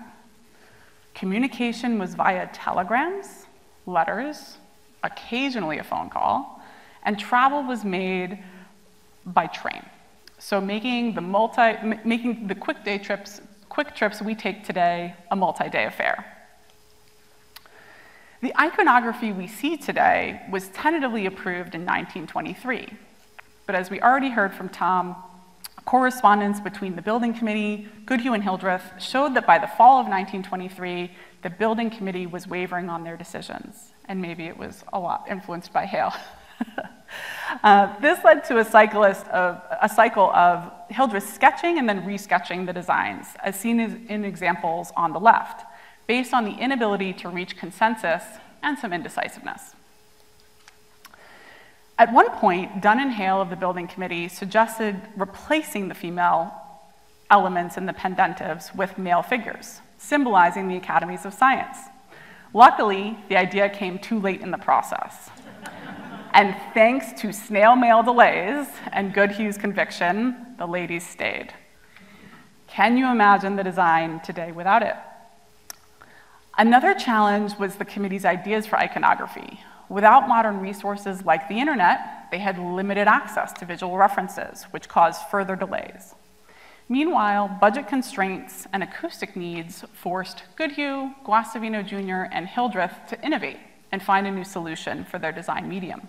Communication was via telegrams, letters, occasionally a phone call, and travel was made by train. So making the quick trips we take today a multi-day affair. The iconography we see today was tentatively approved in 1923, but as we already heard from Tom, Correspondence between the building committee, Goodhue and Hildreth, showed that by the fall of 1923, the building committee was wavering on their decisions, and maybe it was a lot influenced by Hale. This led to a cycle of Hildreth sketching and then resketching the designs, as seen in examples on the left, based on the inability to reach consensus and some indecisiveness. At one point, Dunn and Hale of the building committee suggested replacing the female elements in the pendentives with male figures, symbolizing the academies of science. Luckily, the idea came too late in the process. And thanks to snail mail delays and Goodhue's conviction, the ladies stayed. Can you imagine the design today without it? Another challenge was the committee's ideas for iconography. Without modern resources like the internet, they had limited access to visual references, which caused further delays. Meanwhile, budget constraints and acoustic needs forced Goodhue, Guastavino Jr., and Hildreth to innovate and find a new solution for their design medium.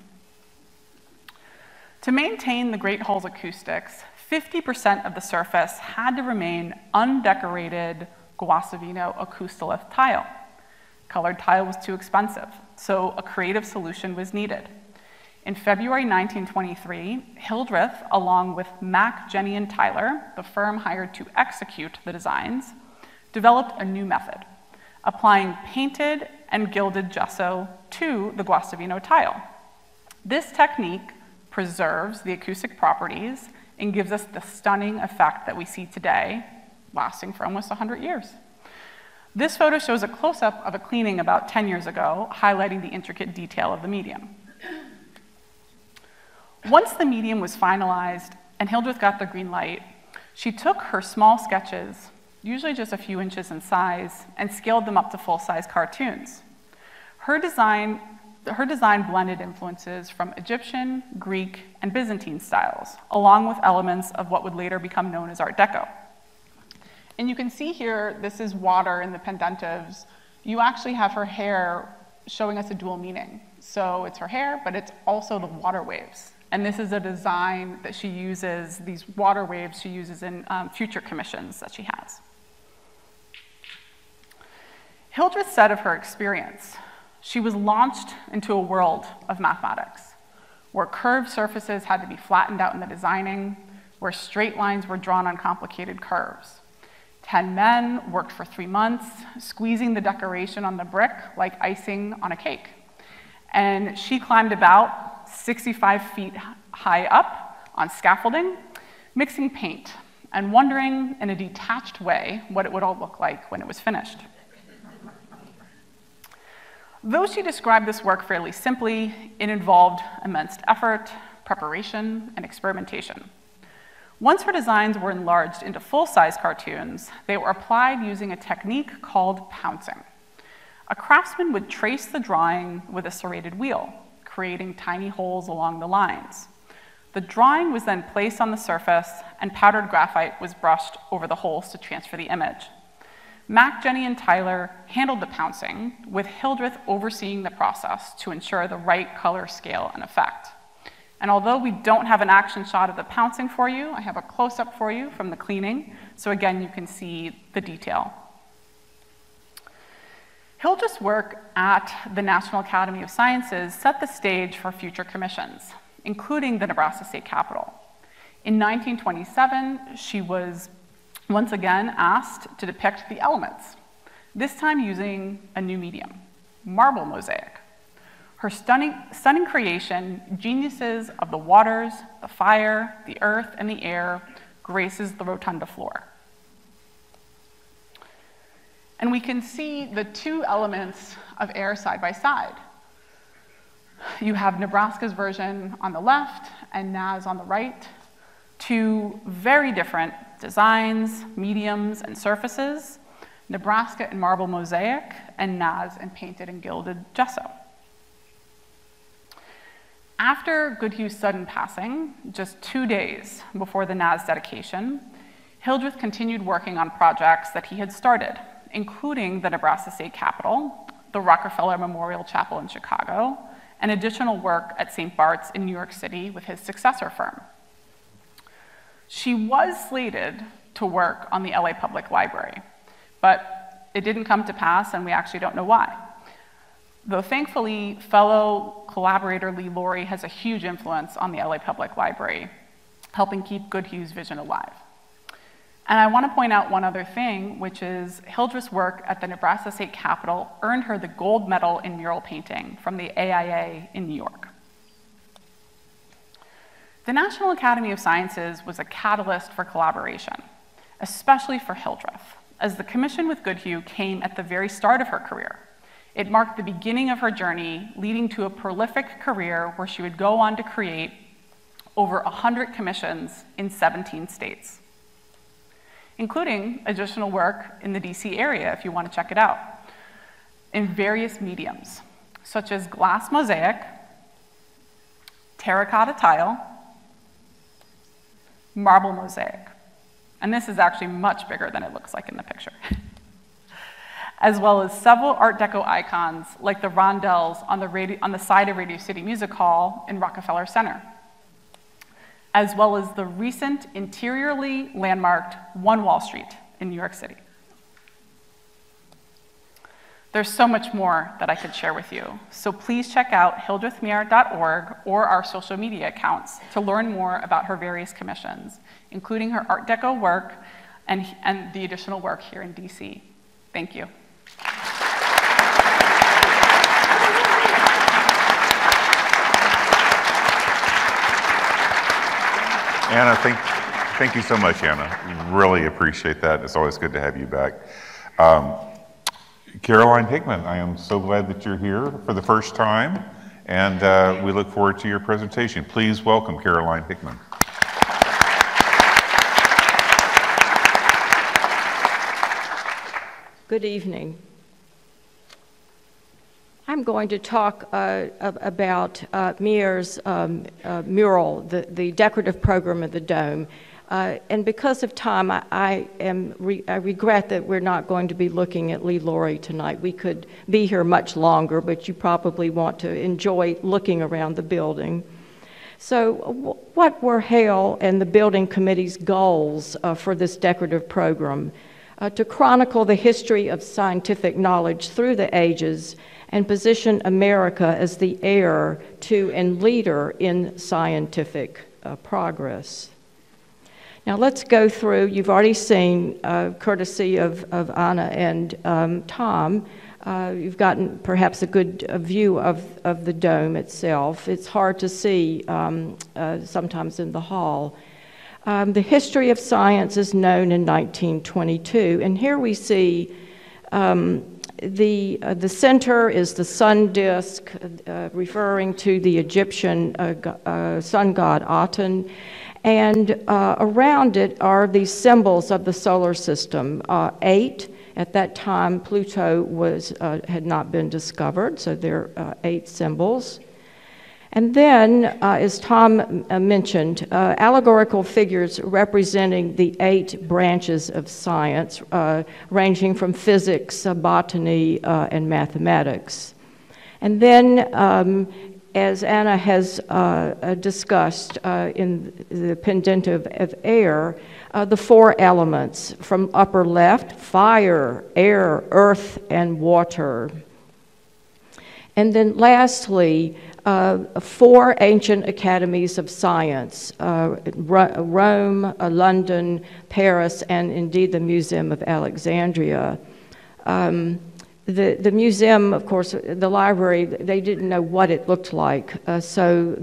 To maintain the Great Hall's acoustics, 50% of the surface had to remain undecorated Guastavino acoustolith tile. Colored tile was too expensive, so a creative solution was needed. In February 1923, Hildreth, along with Mack, Jenny, and Tyler, the firm hired to execute the designs, developed a new method, applying painted and gilded gesso to the Guastavino tile. This technique preserves the acoustic properties and gives us the stunning effect that we see today, lasting for almost 100 years. This photo shows a close-up of a cleaning about 10 years ago, highlighting the intricate detail of the medium. Once the medium was finalized and Hildreth got the green light, she took her small sketches, usually just a few inches in size, and scaled them up to full-size cartoons. Her design blended influences from Egyptian, Greek, and Byzantine styles, along with elements of what would later become known as Art Deco. And you can see here, this is water in the pendentives. You actually have her hair showing us a dual meaning. So it's her hair, but it's also the water waves. And this is a design that she uses, these water waves she uses in future commissions that she has. Hildreth said of her experience, she was launched into a world of mathematics, where curved surfaces had to be flattened out in the designing, where straight lines were drawn on complicated curves. 10 men worked for 3 months, squeezing the decoration on the brick like icing on a cake. And she climbed about 65 feet high up on scaffolding, mixing paint, and wondering in a detached way what it would all look like when it was finished. Though she described this work fairly simply, it involved immense effort, preparation, and experimentation. Once her designs were enlarged into full-size cartoons, they were applied using a technique called pouncing. A craftsman would trace the drawing with a serrated wheel, creating tiny holes along the lines. The drawing was then placed on the surface, and powdered graphite was brushed over the holes to transfer the image. Mack, Jenny, and Tyler handled the pouncing, with Hildreth overseeing the process to ensure the right color, scale, and effect. And although we don't have an action shot of the pouncing for you, I have a close-up for you from the cleaning, so again, you can see the detail. Hildreth's work at the National Academy of Sciences set the stage for future commissions, including the Nebraska State Capitol. In 1927, she was once again asked to depict the elements, this time using a new medium, marble mosaic. Her stunning creation, Geniuses of the Waters, the Fire, the Earth, and the Air, graces the rotunda floor. And we can see the two elements of air side by side. You have Nebraska's version on the left and NAS on the right, two very different designs, mediums, and surfaces, Nebraska in marble mosaic and NAS in painted and gilded gesso. After Goodhue's sudden passing, just 2 days before the NAS dedication, Hildreth continued working on projects that he had started, including the Nebraska State Capitol, the Rockefeller Memorial Chapel in Chicago, and additional work at St. Bart's in New York City with his successor firm. She was slated to work on the LA Public Library, but it didn't come to pass, and we actually don't know why. Though thankfully, fellow collaborator Lee Laurie has a huge influence on the LA Public Library, helping keep Goodhue's vision alive. And I want to point out one other thing, which is Hildreth's work at the Nebraska State Capitol earned her the gold medal in mural painting from the AIA in New York. The National Academy of Sciences was a catalyst for collaboration, especially for Hildreth, as the commission with Goodhue came at the very start of her career. It marked the beginning of her journey, leading to a prolific career where she would go on to create over 100 commissions in 17 states, including additional work in the DC area, if you want to check it out, in various mediums, such as glass mosaic, terracotta tile, marble mosaic. And this is actually much bigger than it looks like in the picture. As well as several Art Deco icons, like the rondelles on the side of Radio City Music Hall in Rockefeller Center, as well as the recent interiorly landmarked One Wall Street in New York City. There's so much more that I could share with you, so please check out hildrethmeière.org or our social media accounts to learn more about her various commissions, including her Art Deco work and the additional work here in DC. Thank you. Anna, thank you so much, Anna. Really appreciate that. It's always good to have you back. Caroline Hickman, I am so glad that you're here for the first time, and we look forward to your presentation. Please welcome Caroline Hickman. Good evening. I'm going to talk about Meière's mural, the decorative program of the dome. And because of time, I regret that we're not going to be looking at Lee Laurie tonight. We could be here much longer, but you probably want to enjoy looking around the building. So what were Hale and the building committee's goals for this decorative program? To chronicle the history of scientific knowledge through the ages and position America as the heir to and leader in scientific progress. Now let's go through, you've already seen, courtesy of Anna and Tom, you've gotten perhaps a good view of the dome itself. It's hard to see sometimes in the hall. The history of science is known in 1922, and here we see the center is the sun disk, referring to the Egyptian sun god Aten, and around it are these symbols of the solar system. 8, at that time Pluto had not been discovered, so there are 8 symbols. And then, as Tom mentioned, allegorical figures representing the 8 branches of science, ranging from physics, botany, and mathematics. And then, as Anna has discussed in the pendant of air, the 4 elements from upper left: fire, air, earth, and water. And then lastly, 4 ancient academies of science, Rome, London, Paris, and indeed the Museum of Alexandria. The museum, of course, the library, they didn't know what it looked like, so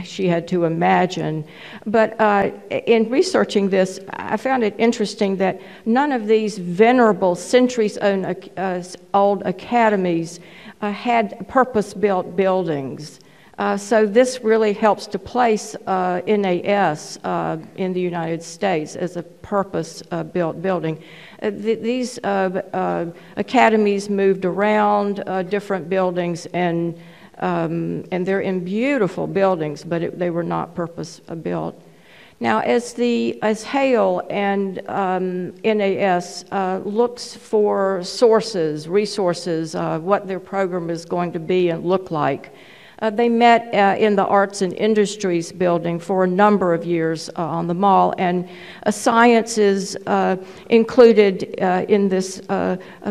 she had to imagine. But in researching this, I found it interesting that none of these venerable, centuries-old academies had purpose-built buildings. So this really helps to place NAS in the United States as a purpose-built building. These academies moved around different buildings, and they're in beautiful buildings, but they were not purpose-built. Now, as Hale and NAS looks for sources, resources, what their program is going to be and look like, They met in the Arts and Industries building for a number of years on the mall, and science is included in this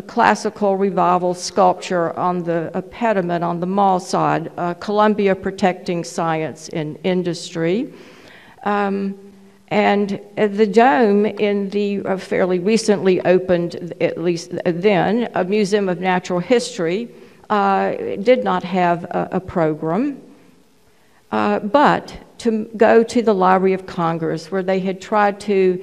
classical revival sculpture on the pediment on the mall side, Columbia Protecting Science in Industry. And the dome in the fairly recently opened, at least then, a Museum of Natural History did not have a program, but to go to the Library of Congress, where they had tried to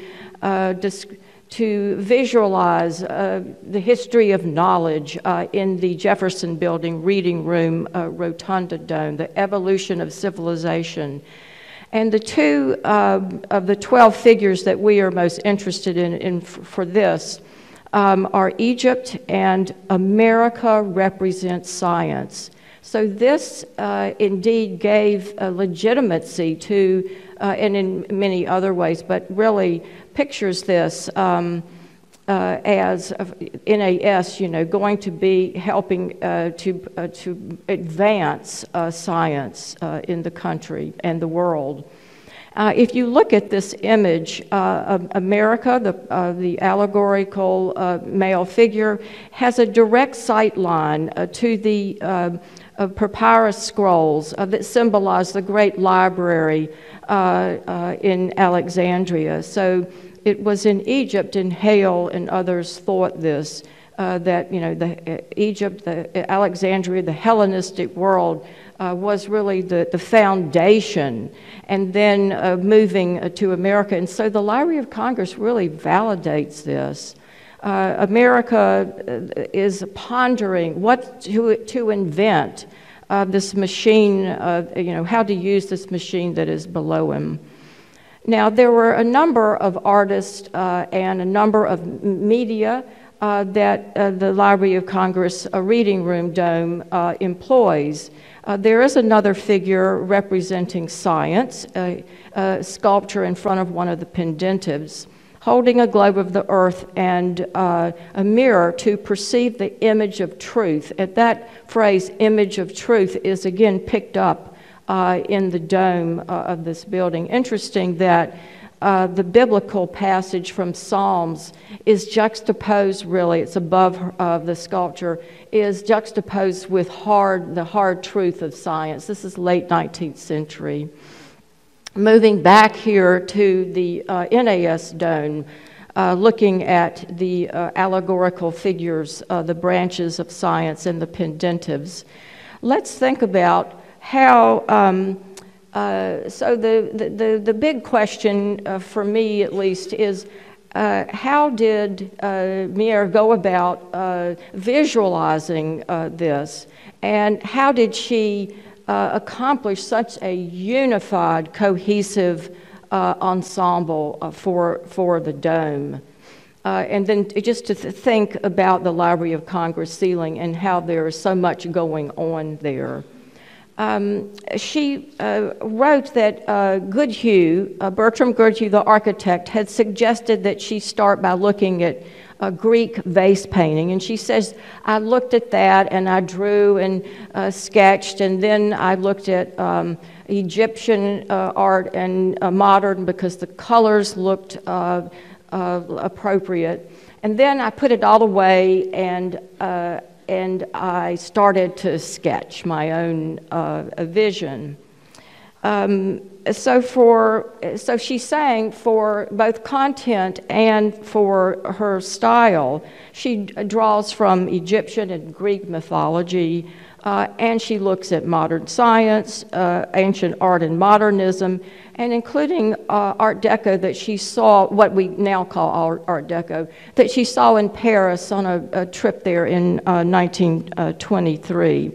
visualize the history of knowledge in the Jefferson Building Reading Room Rotunda Dome, the evolution of civilization. And the two of the 12 figures that we are most interested in for this are Egypt and America Represents Science. So this indeed gave legitimacy to, and in many other ways, but really pictures this as NAS, going to be helping to advance science in the country and the world. If you look at this image, America, the allegorical male figure, has a direct sight line to the papyrus scrolls that symbolize the great library in Alexandria. So it was in Egypt, and Hale and others thought this, that Egypt, Alexandria, the Hellenistic world was really the foundation, and then moving to America. And so the Library of Congress really validates this. America is pondering what to invent this machine, how to use this machine that is below him. Now, there were a number of artists and a number of media that the Library of Congress Reading Room Dome employs. There is another figure representing science, a sculpture in front of one of the pendentives, holding a globe of the earth and a mirror to perceive the image of truth. And that phrase, image of truth, is again picked up in the dome of this building. Interesting that the biblical passage from Psalms is juxtaposed, really, it's above the sculpture, is juxtaposed with the hard truth of science. This is late 19th century. Moving back here to the NAS dome, looking at the allegorical figures, the branches of science and the pendentives, let's think about how, so the big question for me at least is, how did Meière go about visualizing this, and how did she accomplish such a unified, cohesive ensemble for the dome? And then just to think about the Library of Congress ceiling and how there is so much going on there. She wrote that Goodhue, Bertram Grosvenor, the architect, had suggested that she start by looking at Greek vase painting. And she says, I looked at that and I drew and sketched, and then I looked at Egyptian art and modern, because the colors looked appropriate. And then I put it all away and I started to sketch my own vision. So she's saying for both content and for her style, she draws from Egyptian and Greek mythology, and she looks at modern science, ancient art and modernism, and including Art Deco that she saw, what we now call Art Deco, that she saw in Paris on a trip there in 1923.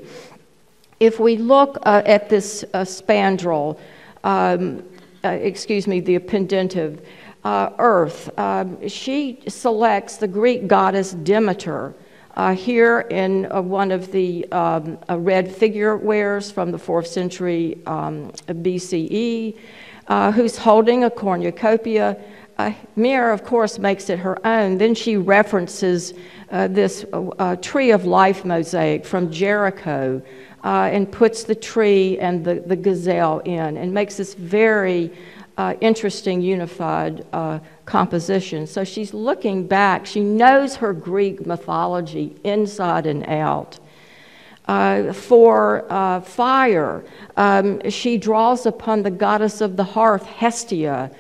If we look at this spandrel, the pendentive, earth, she selects the Greek goddess Demeter here in one of the red figure wares from the 4th century BCE, who's holding a cornucopia. Meière, of course, makes it her own. Then she references this Tree of Life mosaic from Jericho and puts the tree and the gazelle in, and makes this very interesting unified composition. So she's looking back. She knows her Greek mythology inside and out. For fire, she draws upon the goddess of the hearth, Hestia,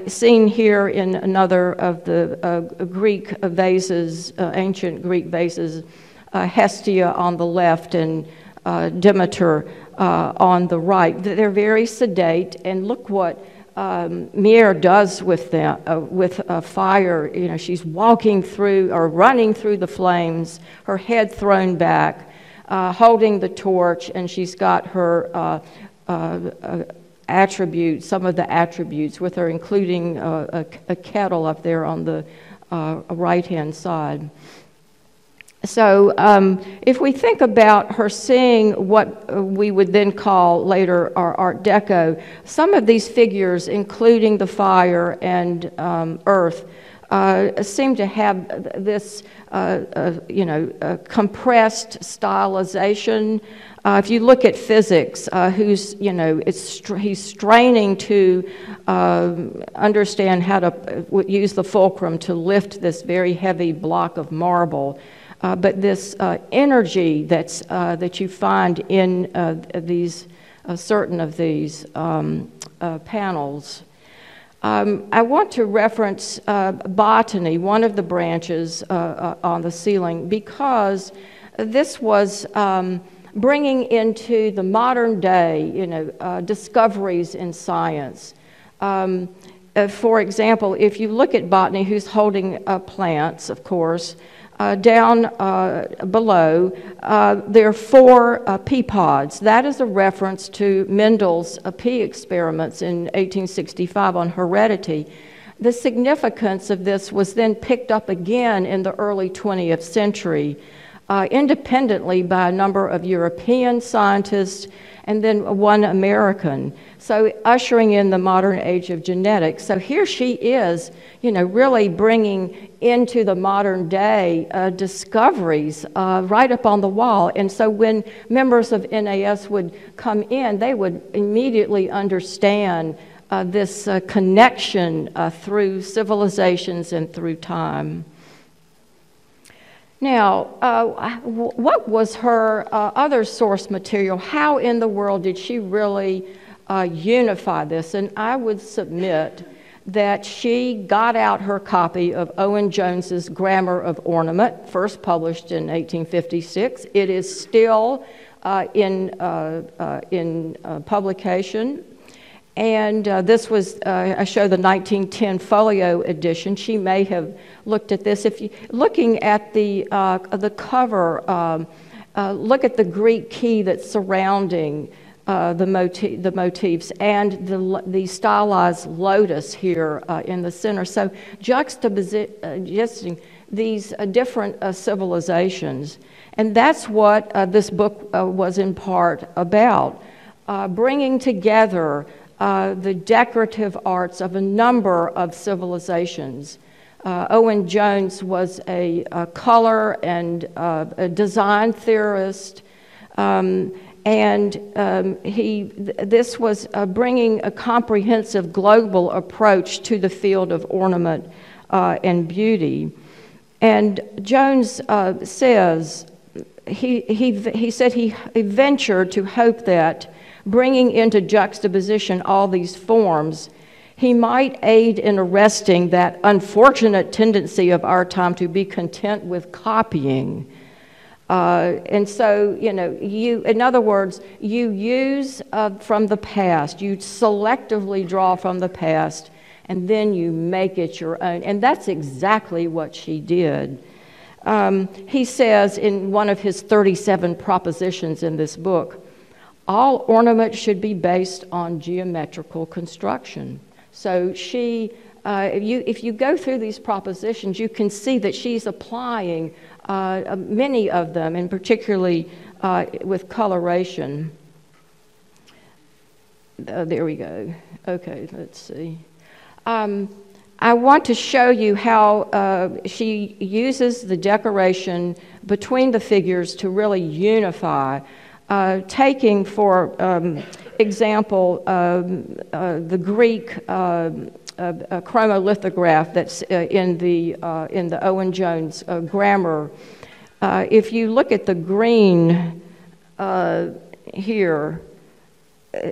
seen here in another of the Greek vases, ancient Greek vases, Hestia on the left and Demeter on the right. They're very sedate, and look what Meière does with them, with fire. You know, she's walking through or running through the flames, her head thrown back, holding the torch, and she's got her attributes, some of the attributes with her, including a kettle up there on the right-hand side. So if we think about her seeing what we would then call later our Art Deco, some of these figures, including the fire and earth, seem to have this, compressed stylization. If you look at physics, he's straining to understand how to use the fulcrum to lift this very heavy block of marble. But this energy that you find in these certain of these panels. I want to reference botany, one of the branches on the ceiling, because this was bringing into the modern day, discoveries in science. For example, if you look at botany, who's holding plants, of course, down below, there are 4 pea pods. That is a reference to Mendel's pea experiments in 1865 on heredity. The significance of this was then picked up again in the early 20th century, independently by a number of European scientists and then one American. So ushering in the modern age of genetics. So here she is, really bringing into the modern day discoveries right up on the wall. And so when members of NAS would come in, they would immediately understand this connection through civilizations and through time. Now, what was her other source material? How in the world did she really unify this? And I would submit that she got out her copy of Owen Jones's Grammar of Ornament, first published in 1856. It is still in publication. And this was, I show the 1910 folio edition. She may have looked at this. If you looking at the cover, look at the Greek key that's surrounding the motifs and the stylized lotus here in the center. So juxtaposing these different civilizations. And that's what this book was in part about, bringing together the decorative arts of a number of civilizations. Owen Jones was a color and a design theorist, this was bringing a comprehensive global approach to the field of ornament and beauty. And Jones says, he said he ventured to hope that bringing into juxtaposition all these forms, he might aid in arresting that unfortunate tendency of our time to be content with copying. And so, in other words, you use from the past, you selectively draw from the past, and then you make it your own. And that's exactly what she did. He says in one of his 37 propositions in this book, all ornament should be based on geometrical construction. So she, if you go through these propositions, you can see that she's applying many of them, and particularly with coloration. There we go. Okay, let's see. I want to show you how she uses the decoration between the figures to really unify taking, for example, the Greek chromolithograph that's in the Owen Jones grammar. If you look at the green here,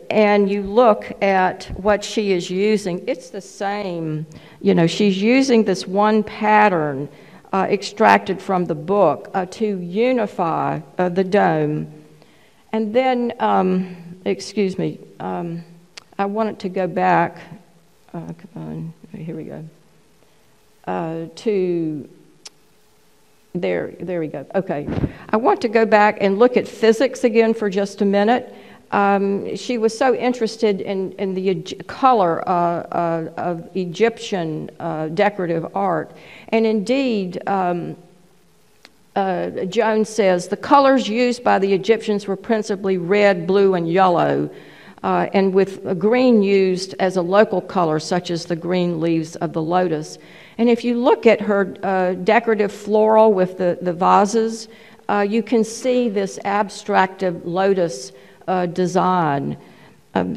and you look at what she is using, it's the same. You know, she's using this one pattern extracted from the book to unify the dome. And then, excuse me, I wanted to go back, come on, here we go, to, there we go, okay. I want to go back and look at physics again for just a minute. She was so interested in the color of Egyptian decorative art. And indeed, Jones says, the colors used by the Egyptians were principally red, blue, and yellow, and with green used as a local color, such as the green leaves of the lotus. And if you look at her decorative floral with the vases, you can see this abstractive lotus design.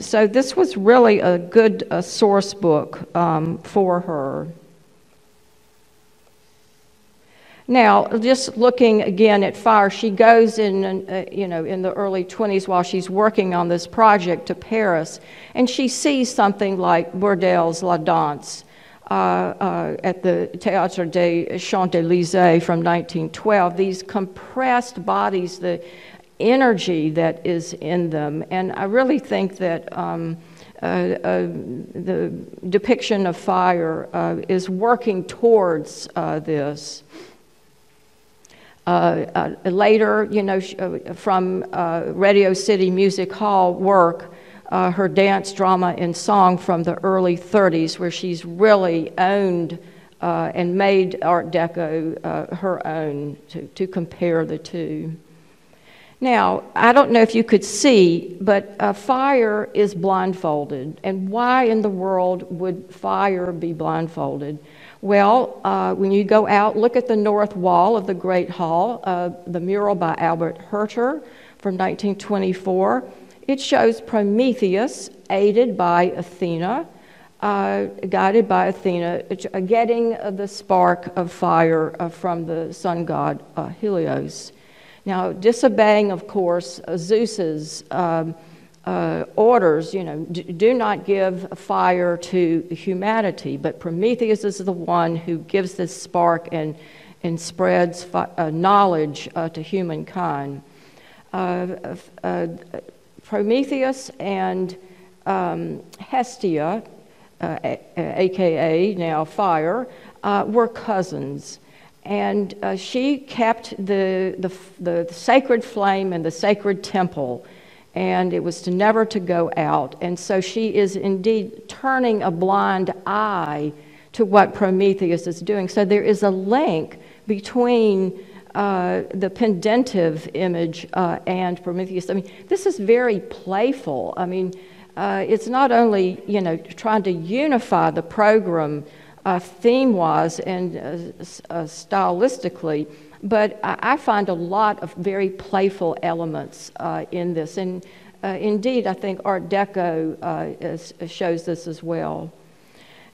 So this was really a good source book for her. Now, just looking again at fire, she goes in the early 20s while she's working on this project to Paris, and she sees something like Bourdel's La Danse at the Théâtre des Champs-Élysées from 1912. These compressed bodies, the energy that is in them. And I really think that the depiction of fire is working towards this. Later, you know, from Radio City Music Hall work, her dance, drama, and song from the early 30s, where she's really owned and made Art Deco her own, to compare the two. Now, I don't know if you could see, but fire is blindfolded. And why in the world would fire be blindfolded? Well, when you go out, look at the north wall of the Great Hall, the mural by Albert Herter from 1924. It shows Prometheus, aided by Athena, guided by Athena, getting the spark of fire from the sun god Helios. Now, disobeying, of course, Zeus's orders, you know, do not give fire to humanity, but Prometheus is the one who gives this spark and spreads knowledge to humankind. Prometheus and Hestia, aka now fire, were cousins. And she kept the sacred flame in the sacred temple, and it was never to go out. And so she is indeed turning a blind eye to what Prometheus is doing. So there is a link between the pendentive image and Prometheus. I mean, this is very playful. I mean, it's not only, you know, trying to unify the program theme-wise and stylistically, but I find a lot of very playful elements in this. And indeed, I think Art Deco shows this as well.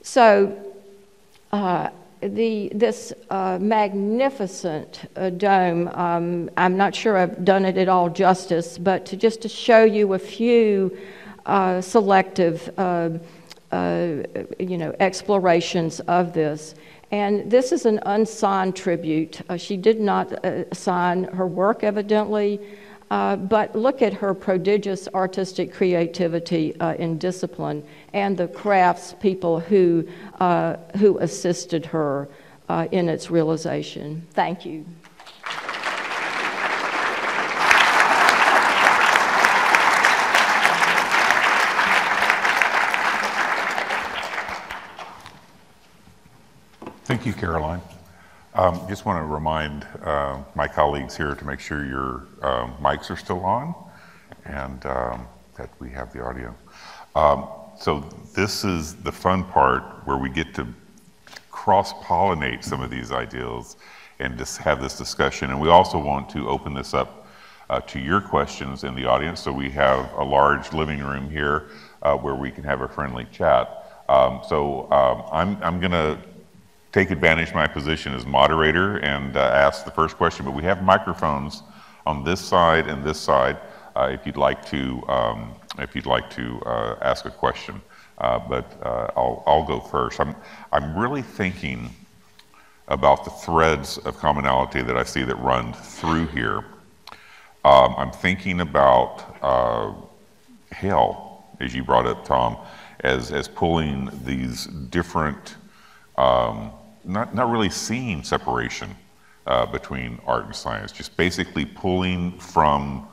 So this magnificent dome, I'm not sure I've done it at all justice, but just to show you a few selective explorations of this. And this is an unsigned tribute. She did not sign her work, evidently, but look at her prodigious artistic creativity and discipline, and the crafts people who assisted her in its realization. Thank you. Thank you, Caroline. Just want to remind my colleagues here to make sure your mics are still on and that we have the audio. So this is the fun part where we get to cross-pollinate some of these ideals and just have this discussion. And we also want to open this up to your questions in the audience. So we have a large living room here where we can have a friendly chat. I'm going to take advantage of my position as moderator and ask the first question, but we have microphones on this side and this side if you'd like to ask a question. I'll go first. I'm really thinking about the threads of commonality that I see that run through here. I'm thinking about Hale, as you brought up, Tom, as pulling these different, not really seeing separation between art and science, just basically pulling from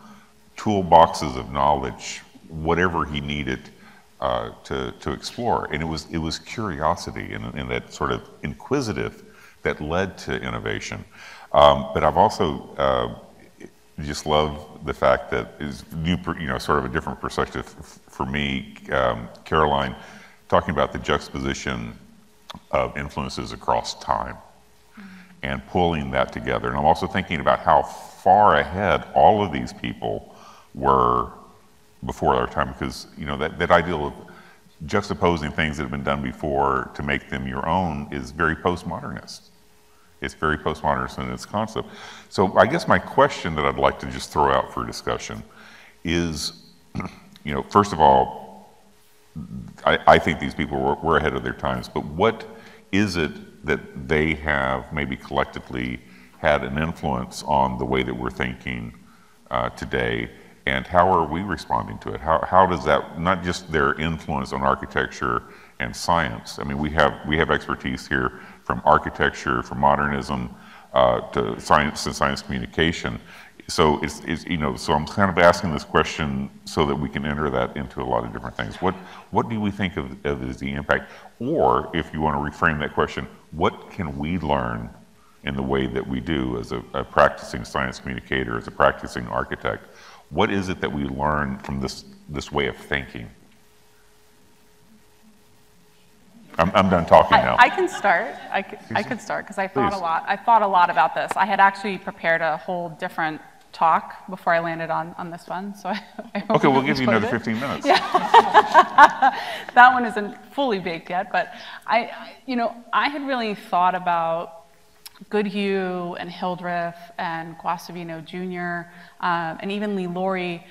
toolboxes of knowledge whatever he needed to explore. And it was curiosity and that sort of inquisitive that led to innovation. But I've also just love the fact that is new, sort of a different perspective for me, Caroline, talking about the juxtaposition of influences across time and pulling that together. And I'm also thinking about how far ahead all of these people were before our time, because that idea of juxtaposing things that have been done before to make them your own is very postmodernist. It's very postmodernist in its concept. So I guess my question that I'd like to just throw out for discussion is, first of all, I think these people were ahead of their times, but what is it that they have maybe collectively had an influence on the way that we're thinking today, and how are we responding to it? How does that, not just their influence on architecture and science, I mean, we have expertise here from architecture, from modernism, to science and science communication. So so I'm kind of asking this question so that we can enter that into a lot of different things. What do we think of as the impact? Or if you want to reframe that question, what can we learn in the way that we do as a practicing science communicator, as a practicing architect? What is it that we learn from this way of thinking? I'm done talking now. I can start. I could start because I thought a lot. I thought a lot about this. I had actually prepared a whole different talk before I landed on this one. So I hope okay, we'll give you another 15 minutes. Yeah. That one isn't fully baked yet, but I had really thought about Goodhue and Hildreth and Grosvenor Jr. And even Lee Laurie.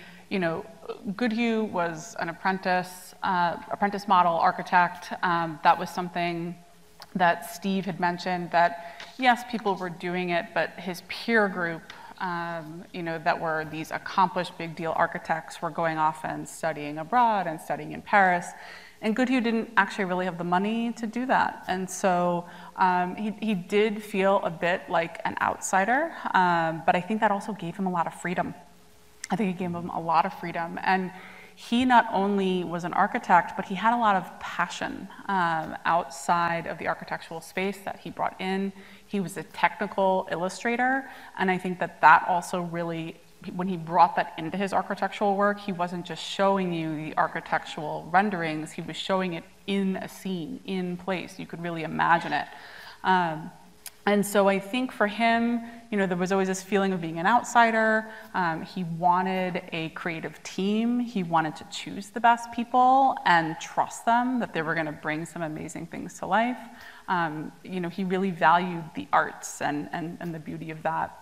Goodhue was an apprentice model architect. That was something that Steve had mentioned, that yes, people were doing it, but his peer group, that were these accomplished big deal architects were going off and studying abroad and studying in Paris. And Goodhue didn't actually really have the money to do that. And so he did feel a bit like an outsider, but I think that also gave him a lot of freedom. I think it gave him a lot of freedom. And he not only was an architect, but he had a lot of passion outside of the architectural space that he brought in. He was a technical illustrator, and I think that also really, when he brought that into his architectural work, he wasn't just showing you the architectural renderings, he was showing it in a scene, in place. You could really imagine it. And so I think for him, there was always this feeling of being an outsider. He wanted a creative team. He wanted to choose the best people and trust them that they were going to bring some amazing things to life. He really valued the arts and the beauty of that.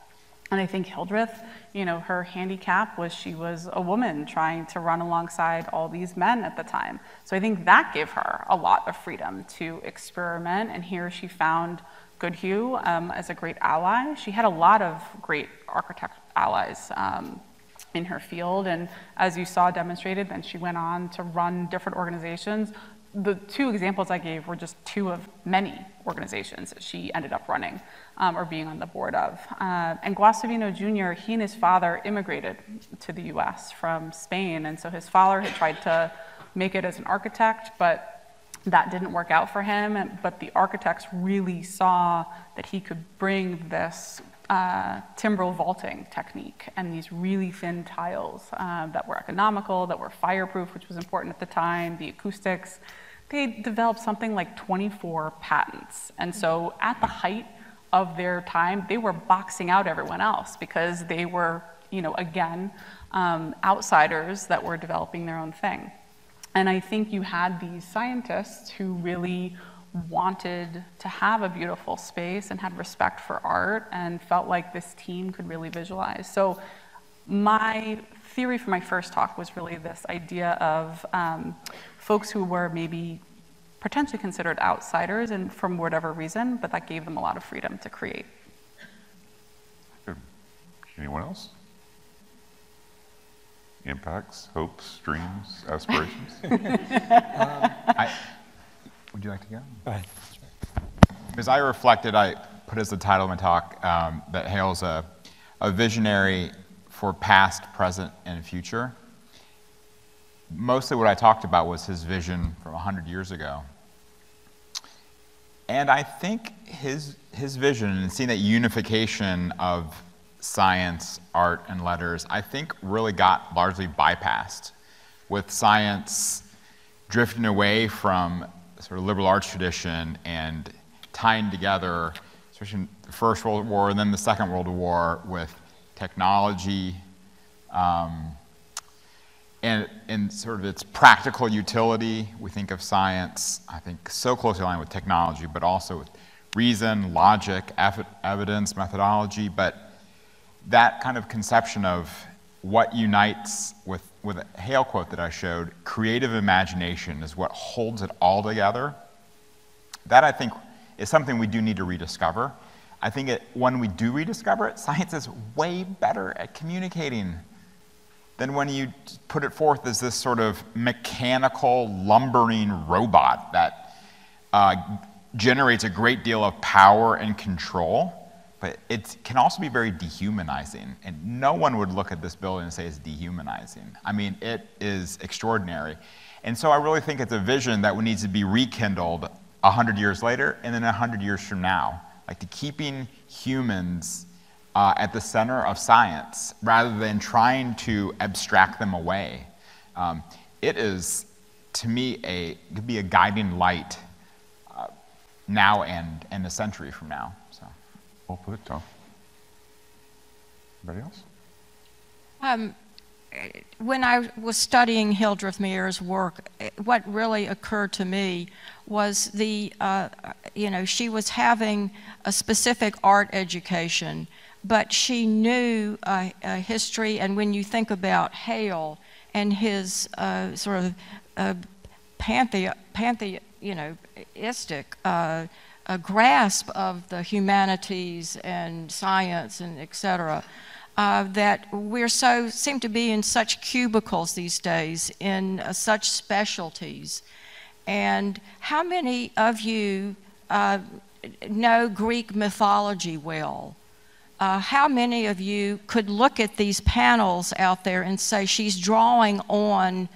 And I think Hildreth, her handicap was she was a woman trying to run alongside all these men at the time. So I think that gave her a lot of freedom to experiment. And here she found Goodhue as a great ally. She had a lot of great architect allies in her field, and as you saw demonstrated, then she went on to run different organizations. The two examples I gave were just two of many organizations that she ended up running or being on the board of. And Grosvenor Jr., he and his father immigrated to the US from Spain, and so his father had tried to make it as an architect, but that didn't work out for him, but the architects really saw that he could bring this timbrel vaulting technique and these really thin tiles that were economical, that were fireproof, which was important at the time, the acoustics. They developed something like 24 patents. And so at the height of their time, they were boxing out everyone else because they were again, outsiders that were developing their own thing. And I think you had these scientists who really wanted to have a beautiful space and had respect for art and felt like this team could really visualize. So my theory for my first talk was really this idea of folks who were maybe potentially considered outsiders and from whatever reason, but that gave them a lot of freedom to create. Good. Anyone else? Impacts, hopes, dreams, aspirations? Would you like to go? Go ahead. As I reflected, I put as the title of my talk that Hale's a visionary for past, present, and future. Mostly what I talked about was his vision from 100 years ago. And I think his vision and seeing that unification of science, art, and letters, I think really got largely bypassed, with science drifting away from sort of liberal arts tradition and tying together, especially in the First World War and then the Second World War, with technology and sort of its practical utility. We think of science, I think, so closely aligned with technology, but also with reason, logic, evidence, methodology. But that kind of conception of what unites with a Hale quote that I showed, creative imagination is what holds it all together. That, I think, is something we do need to rediscover. I think when we do rediscover it, science is way better at communicating than when you put it forth as this sort of mechanical, lumbering robot that generates a great deal of power and control. But it can also be very dehumanizing, and no one would look at this building and say it's dehumanizing. I mean, it is extraordinary. And so I really think it's a vision that needs to be rekindled 100 years later and then 100 years from now, like to keeping humans at the center of science rather than trying to abstract them away. It is, to me, it could be a guiding light now and a century from now. So. Well put, Tom. Anybody else? When I was studying Hildreth Meiere's work, what really occurred to me was she was having a specific art education, but she knew history, and when you think about Hale and his sort of pantheistic grasp of the humanities and science and et cetera, that we're seem to be in such cubicles these days, in such specialties. And how many of you know Greek mythology well? How many of you could look at these panels out there and say she's drawing on,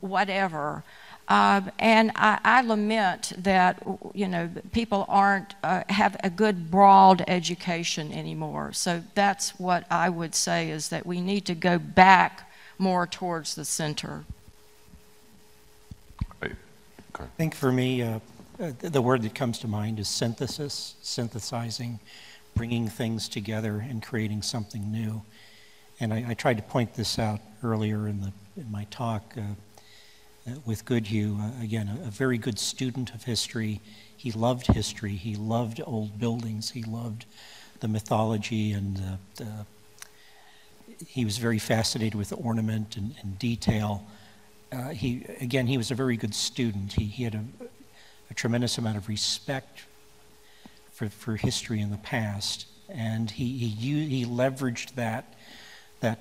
whatever? And I lament that people aren't have a good broad education anymore. So that's what I would say, is that we need to go back more towards the center. I think for me, the word that comes to mind is synthesis, synthesizing, bringing things together and creating something new. And I tried to point this out earlier in my talk. With Goodhue, again, a very good student of history. He loved history. He loved old buildings. He loved the mythology, and he was very fascinated with ornament and detail. He was a very good student. He had a tremendous amount of respect for history in the past, and he leveraged that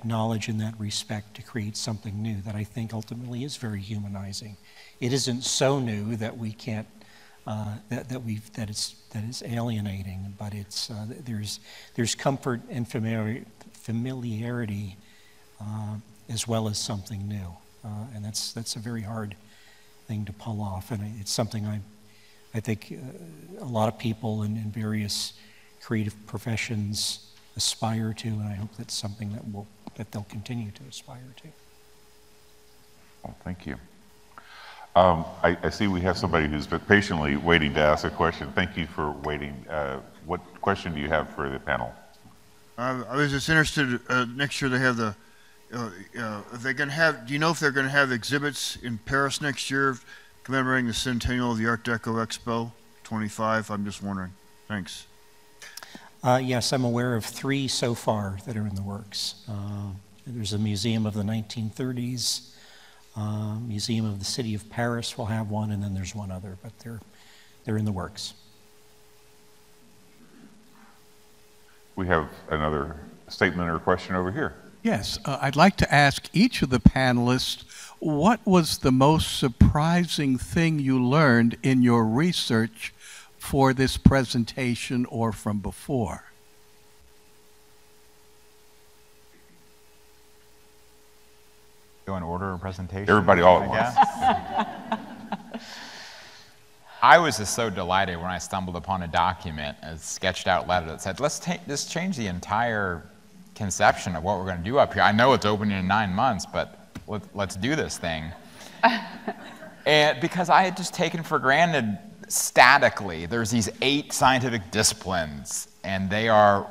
knowledge and that respect to create something new that I think ultimately is very humanizing. It isn't so new that we can't that is alienating, but it's there's comfort and familiarity as well as something new, and that's a very hard thing to pull off, and it's something I think a lot of people in various creative professions aspire to, and I hope that's something that they'll continue to aspire to. Well, thank you. I see we have somebody who's been patiently waiting to ask a question. Thank you for waiting. What question do you have for the panel? I was just interested, next year they have the, if they're going to have, do you know if they're going to have exhibits in Paris next year commemorating the centennial of the Art Deco Expo 25? I'm just wondering. Thanks. Yes, I'm aware of 3 so far that are in the works. There's a museum of the 1930s, Museum of the City of Paris will have one, and then there's one other, but they're in the works. We have another statement or question over here. Yes, I'd like to ask each of the panelists, what was the most surprising thing you learned in your research for this presentation or from before? Go in order of presentation. Everybody all at once. I was just so delighted when I stumbled upon a document, a sketched out letter that said, let's change the entire conception of what we're going to do up here. I know it's opening in 9 months, but let's do this thing. And because I had just taken for granted statically, there's these 8 scientific disciplines, and they are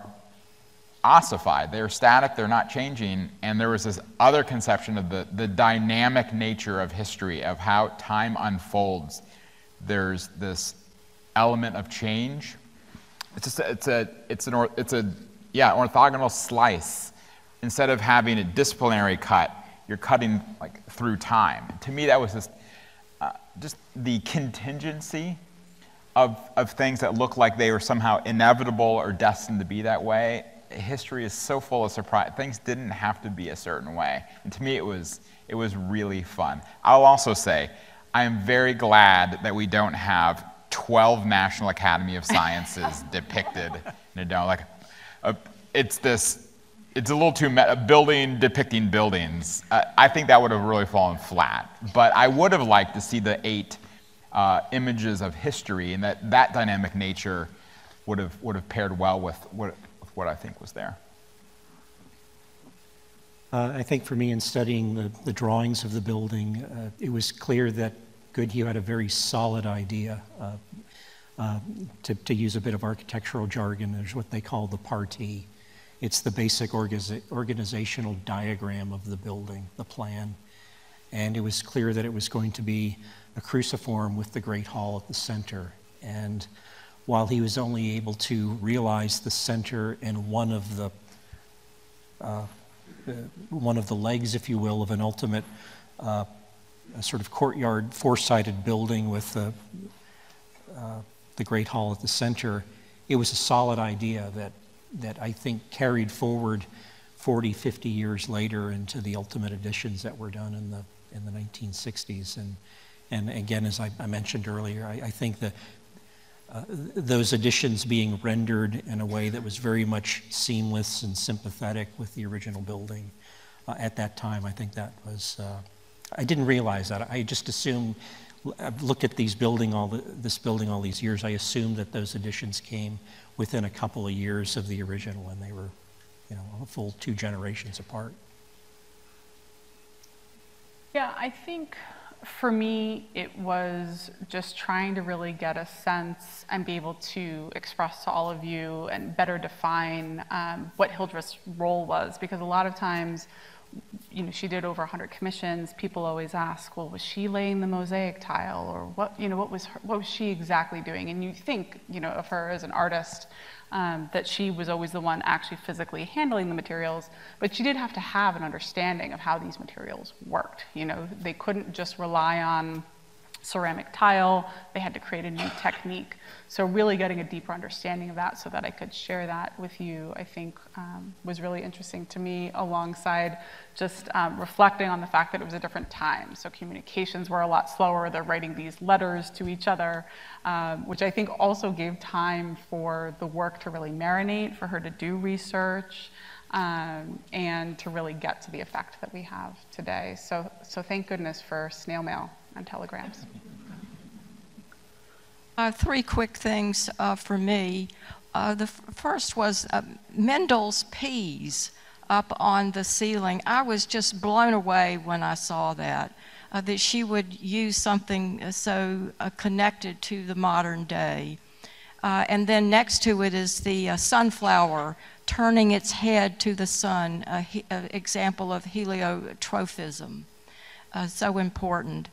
ossified. They're static, they're not changing, and there was this other conception of the dynamic nature of history, of how time unfolds. There's this element of change. It's an orthogonal slice. Instead of having a disciplinary cut, you're cutting like through time. To me, that was just the contingency of things that look like they were somehow inevitable or destined to be that way. History is so full of surprise. Things didn't have to be a certain way. And to me, it was really fun. I'll also say, I am very glad that we don't have 12 National Academy of Sciences depicted in a dome. Like, it's a little too building depicting buildings. I think that would have really fallen flat. But I would have liked to see the 8 images of history, and that dynamic nature would have paired well with what I think was there. I think for me, in studying the drawings of the building, it was clear that Goodhue had a very solid idea. To use a bit of architectural jargon, there's what they call the partie. It's the basic organizational diagram of the building, the plan. And it was clear that it was going to be a cruciform with the Great Hall at the center. And while he was only able to realize the center and one of the legs, if you will, of an ultimate a sort of courtyard, four-sided building with the Great Hall at the center, it was a solid idea that I think carried forward 40, 50 years later into the ultimate additions that were done in the 1960s. And again, as I mentioned earlier, I think that those additions being rendered in a way that was very much seamless and sympathetic with the original building at that time, I think that was, I didn't realize that. I just assumed, I've looked at this building all these years, I assumed that those additions came within a couple of years of the original, and they were, a full 2 generations apart. Yeah, I think for me, it was just trying to really get a sense and be able to express to all of you and better define what Hildreth's role was, because a lot of times, she did over 100 commissions. People always ask, well, was she laying the mosaic tile, or what was she exactly doing? And you think, of her as an artist, that she was always the one actually physically handling the materials, but she did have to have an understanding of how these materials worked. They couldn't just rely on ceramic tile. They had to create a new technique. So really getting a deeper understanding of that so that I could share that with you, I think was really interesting to me, alongside just reflecting on the fact that it was a different time. So communications were a lot slower. They're writing these letters to each other, which I think also gave time for the work to really marinate, for her to do research, and to really get to the effect that we have today. So thank goodness for snail mail and telegrams. 3 quick things for me. The first was Mendel's peas up on the ceiling. I was just blown away when I saw that she would use something so connected to the modern day. And then next to it is the sunflower turning its head to the sun, an example of heliotrophism, so important.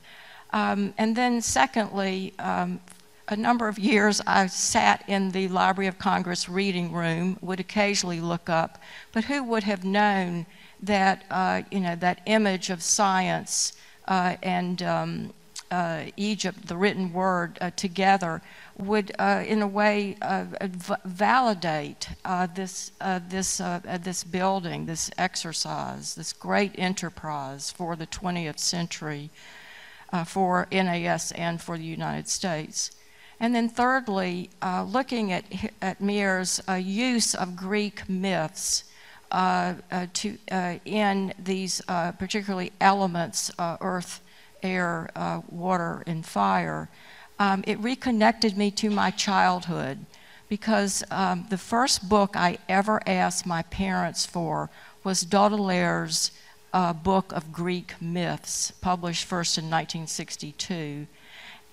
And then secondly, a number of years I sat in the Library of Congress reading room, would occasionally look up, but who would have known that, that image of science and Egypt, the written word, together would, in a way, validate this building, this exercise, this great enterprise for the 20th century, for NAS and for the United States. And then thirdly, looking at Meière's use of Greek myths in these particularly elements, earth, air, water, and fire, it reconnected me to my childhood, because the first book I ever asked my parents for was Daudelaire's book of Greek myths, published first in 1962.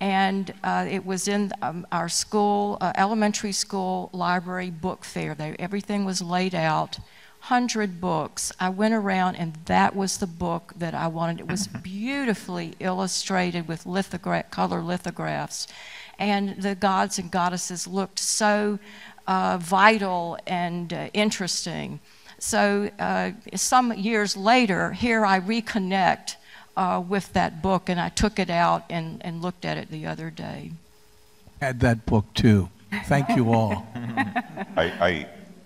And it was in our school, elementary school library book fair. Everything was laid out, 100 books. I went around and that was the book that I wanted. It was beautifully illustrated with color lithographs. And the gods and goddesses looked so vital and interesting. So some years later, here I reconnect with that book, and I took it out and looked at it the other day. Had that book too. Thank you all.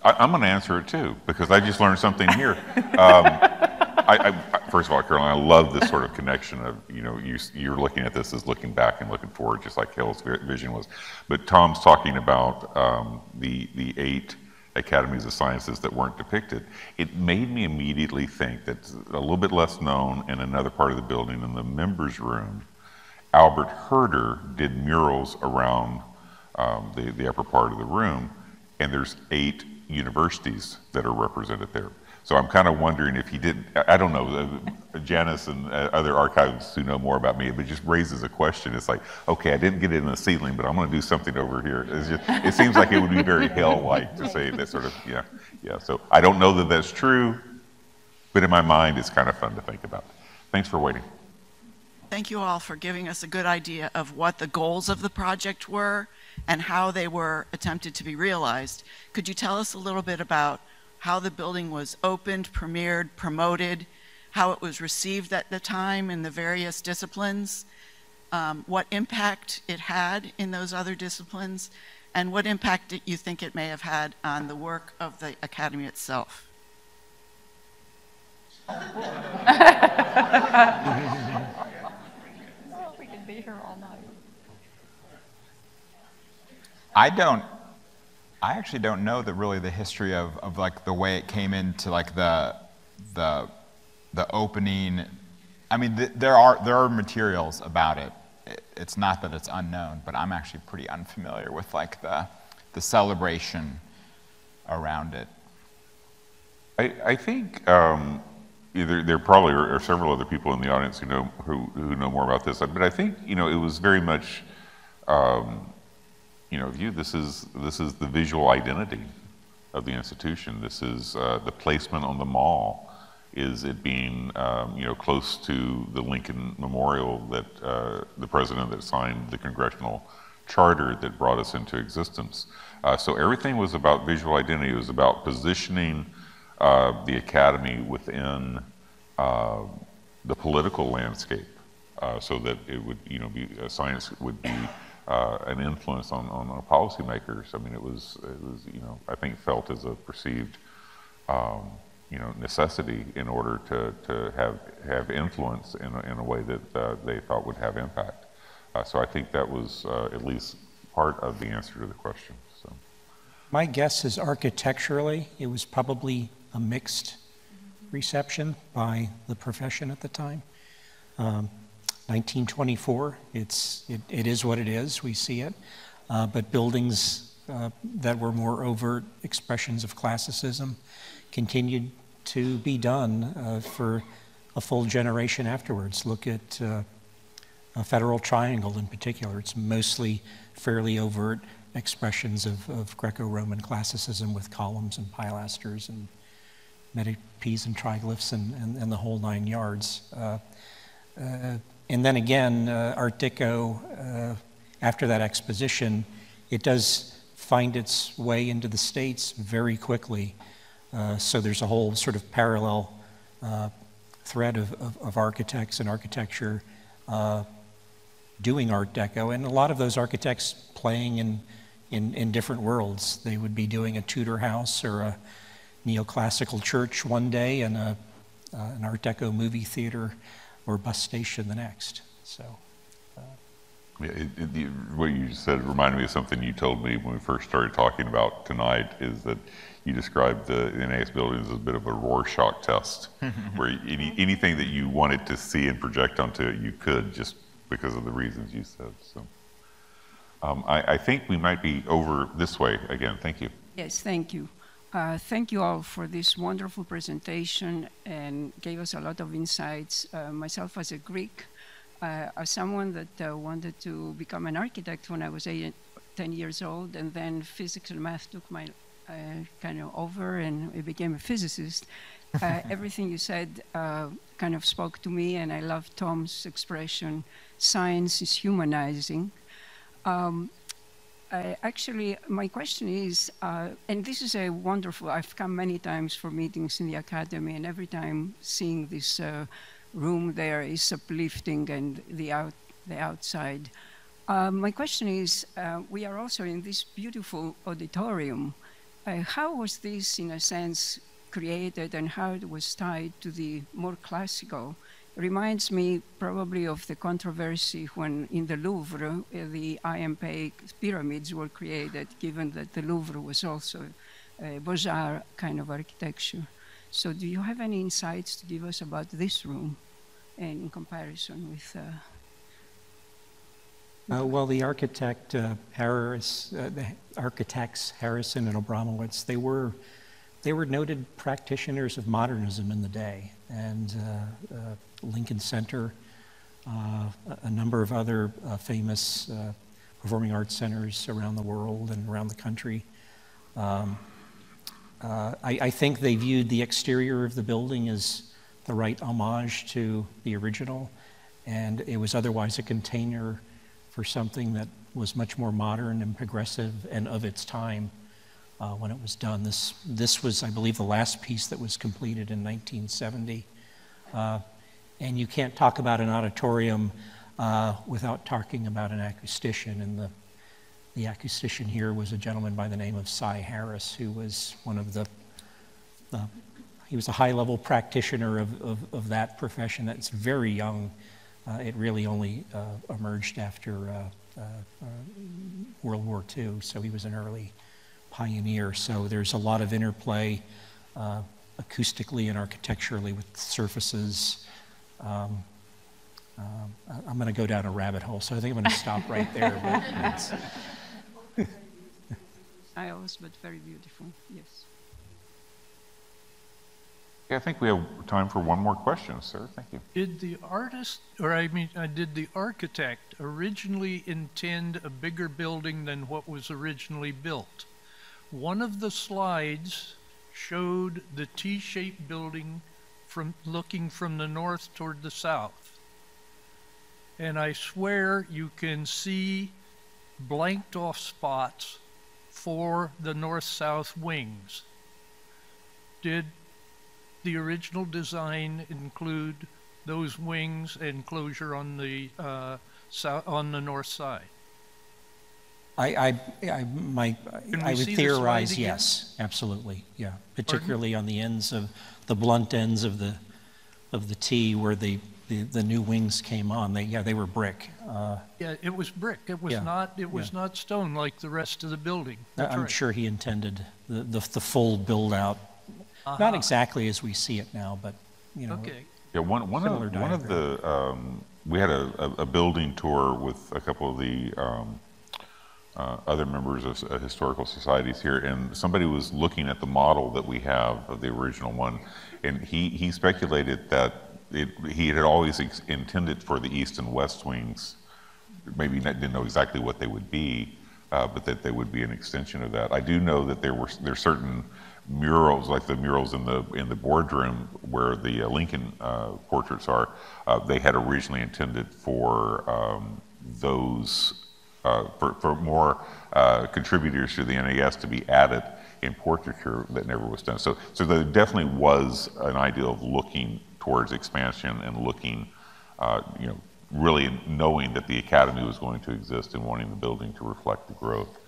I'm going to answer it too, because I just learned something here. First of all, Caroline, I love this sort of connection of, you're looking at this as looking back and looking forward, just like Hale's vision was. But Tom's talking about the 8 academies of sciences that weren't depicted. It made me immediately think that a little bit less known in another part of the building, in the members' room, Albert Herder did murals around the upper part of the room, and there's 8 universities that are represented there. So I'm kind of wondering if he did, I don't know, Janice and other archivists who know more about me, but it just raises a question. It's like, okay, I didn't get it in the ceiling, but I'm going to do something over here. It seems like it would be very Hale-like to say that sort of, yeah. So I don't know that that's true, but in my mind, it's kind of fun to think about. Thanks for waiting. Thank you all for giving us a good idea of what the goals of the project were and how they were attempted to be realized. Could you tell us a little bit about how the building was opened, premiered, promoted, how it was received at the time in the various disciplines, what impact it had in those other disciplines, and what impact you think it may have had on the work of the Academy itself? We could be here all night. I actually don't know really the history of like the way it came into like the opening. I mean, there are materials about it. It's not that it's unknown, but I'm actually pretty unfamiliar with like the celebration around it. I think there probably are several other people in the audience who know more about this, but I think it was very much. This is the visual identity of the institution. This is the placement on the mall. Is it being close to the Lincoln Memorial that the president that signed the congressional charter that brought us into existence. So everything was about visual identity. It was about positioning the academy within the political landscape, so that it would science would be an influence on our policymakers. I mean, it was I think felt as a perceived necessity in order to have influence in a way that they thought would have impact. So I think that was at least part of the answer to the question. So my guess is architecturally it was probably a mixed reception by the profession at the time. 1924, it is what it is, we see it, but buildings that were more overt expressions of classicism continued to be done for a full generation afterwards. Look at a Federal Triangle in particular. It's mostly fairly overt expressions of Greco-Roman classicism with columns and pilasters and metopes and triglyphs and the whole 9 yards. And then again, Art Deco, after that exposition, it does find its way into the States very quickly. So there's a whole sort of parallel thread of architects and architecture doing Art Deco, and a lot of those architects playing in different worlds. They would be doing a Tudor house or a neoclassical church one day and an Art Deco movie theater or bus station the next. So, what you said reminded me of something you told me when we first started talking about tonight, is that you described the NAS Building as a bit of a Rorschach test, where anything that you wanted to see and project onto it, you could, just because of the reasons you said. So, I think we might be over this way again. Thank you. Yes, thank you. Thank you all for this wonderful presentation and gave us a lot of insights. Myself as a Greek, as someone that wanted to become an architect when I was 10 years old, and then physics and math took my kind of over and I became a physicist. Everything you said kind of spoke to me, and I love Tom's expression, science is humanizing. Actually, my question is, and this is a wonderful, I've come many times for meetings in the Academy, and every time seeing this room there is uplifting, and the outside. My question is, we are also in this beautiful auditorium. How was this, in a sense, created, and how it was tied to the more classical? Reminds me probably of the controversy when in the Louvre the IMP pyramids were created, given that the Louvre was also a Beaux-Arts kind of architecture. So do you have any insights to give us about this room and in comparison with... well, the architect the architects Harrison and Abramowitz, they were noted practitioners of modernism in the day, and Lincoln Center, a number of other famous performing arts centers around the world and around the country. I think they viewed the exterior of the building as the right homage to the original, and it was otherwise a container for something that was much more modern and progressive and of its time when it was done. This was, I believe, the last piece that was completed in 1970. And you can't talk about an auditorium without talking about an acoustician, and the acoustician here was a gentleman by the name of Cy Harris, who was one of he was a high-level practitioner of that profession that's very young. It really only emerged after World War II, so he was an early pioneer. So there's a lot of interplay acoustically and architecturally with surfaces. I'm going to go down a rabbit hole, so I think I'm going to stop right there. Styles, but very beautiful, yes. Yeah, I think we have time for one more question, sir. Thank you. Did the artist, did the architect originally intend a bigger building than what was originally built? One of the slides showed the T-shaped building looking from the north toward the south. And I swear you can see blanked off spots for the north-south wings. Did the original design include those wings and closure on the north side? I would theorize yes, absolutely, yeah. Particularly on the ends of the blunt ends of the T where the new wings came on. They were brick. Yeah, it was brick. It was not stone like the rest of the building. I'm sure he intended the full build out. Not exactly as we see it now, but you know. Okay. Yeah, one of the we had a building tour with a couple of the other members of historical societies here, and somebody was looking at the model that we have of the original one, and he speculated that he had always intended for the east and west wings. Maybe didn't know exactly what they would be, but that they would be an extension of that. I do know that there's certain murals, like the murals in the boardroom where the Lincoln portraits are. They had originally intended for those for more contributors to the NAS to be added in portraiture that never was done. So there definitely was an idea of looking towards expansion and looking, really knowing that the Academy was going to exist and wanting the building to reflect the growth.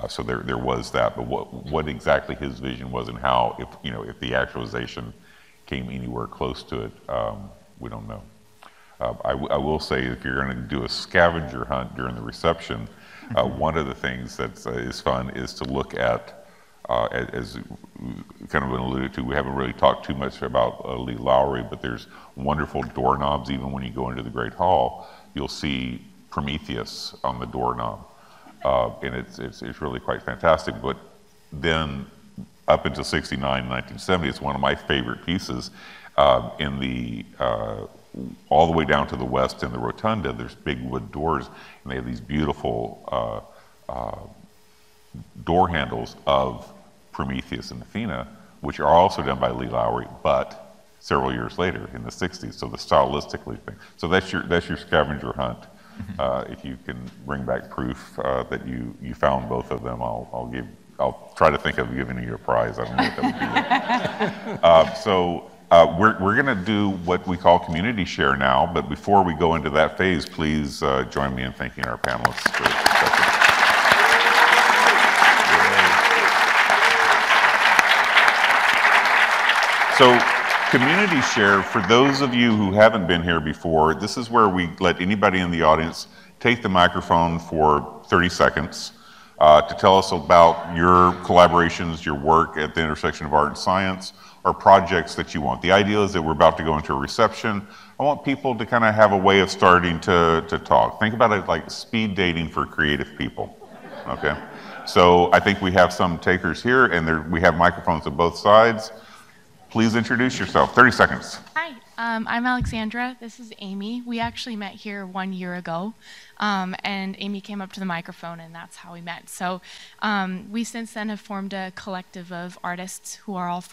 So there was that, but what exactly his vision was and how, if the actualization came anywhere close to it, we don't know. I will say, if you're going to do a scavenger hunt during the reception, one of the things that is fun is to look at, as kind of been alluded to, we haven't really talked too much about Lee Lowry, but there's wonderful doorknobs. Even when you go into the Great Hall, you'll see Prometheus on the doorknob. And it's really quite fantastic. But then up until 69, 1970, it's one of my favorite pieces. In the all the way down to the west in the rotunda, there's big wood doors, and they have these beautiful door handles of Prometheus and Athena, which are also done by Lee Lowry, but several years later in the 60s. So the stylistically thing. So that's your scavenger hunt. If you can bring back proof that you found both of them, I'll try to think of giving you a prize. I don't know what that would be. So we're going to do what we call community share now, but before we go into that phase, please join me in thanking our panelists for this discussion. So community share, for those of you who haven't been here before, this is where we let anybody in the audience take the microphone for 30 seconds to tell us about your collaborations, your work at the intersection of art and science, or projects that you want. The idea is that we're about to go into a reception. I want people to kind of have a way of starting to talk. Think about it like speed dating for creative people, okay? So I think we have some takers here, and we have microphones on both sides. Please introduce yourself, 30 seconds. Hi, I'm Alexandra. This is Amy. We actually met here 1 year ago, and Amy came up to the microphone, and that's how we met. So we since then have formed a collective of artists who are all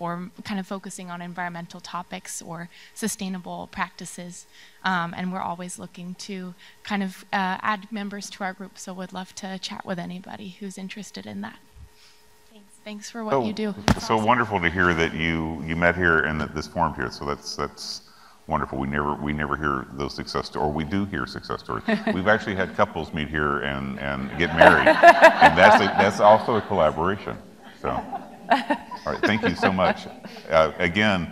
kind of focusing on environmental topics or sustainable practices, and we're always looking to kind of add members to our group, so would love to chat with anybody who's interested in that. Thanks for what you do. It's so wonderful to hear that you met here and that this formed here. So that's wonderful. We never hear those success stories, or we do hear success stories. We've actually had couples meet here and get married, and that's also a collaboration. So, all right, thank you so much. Again,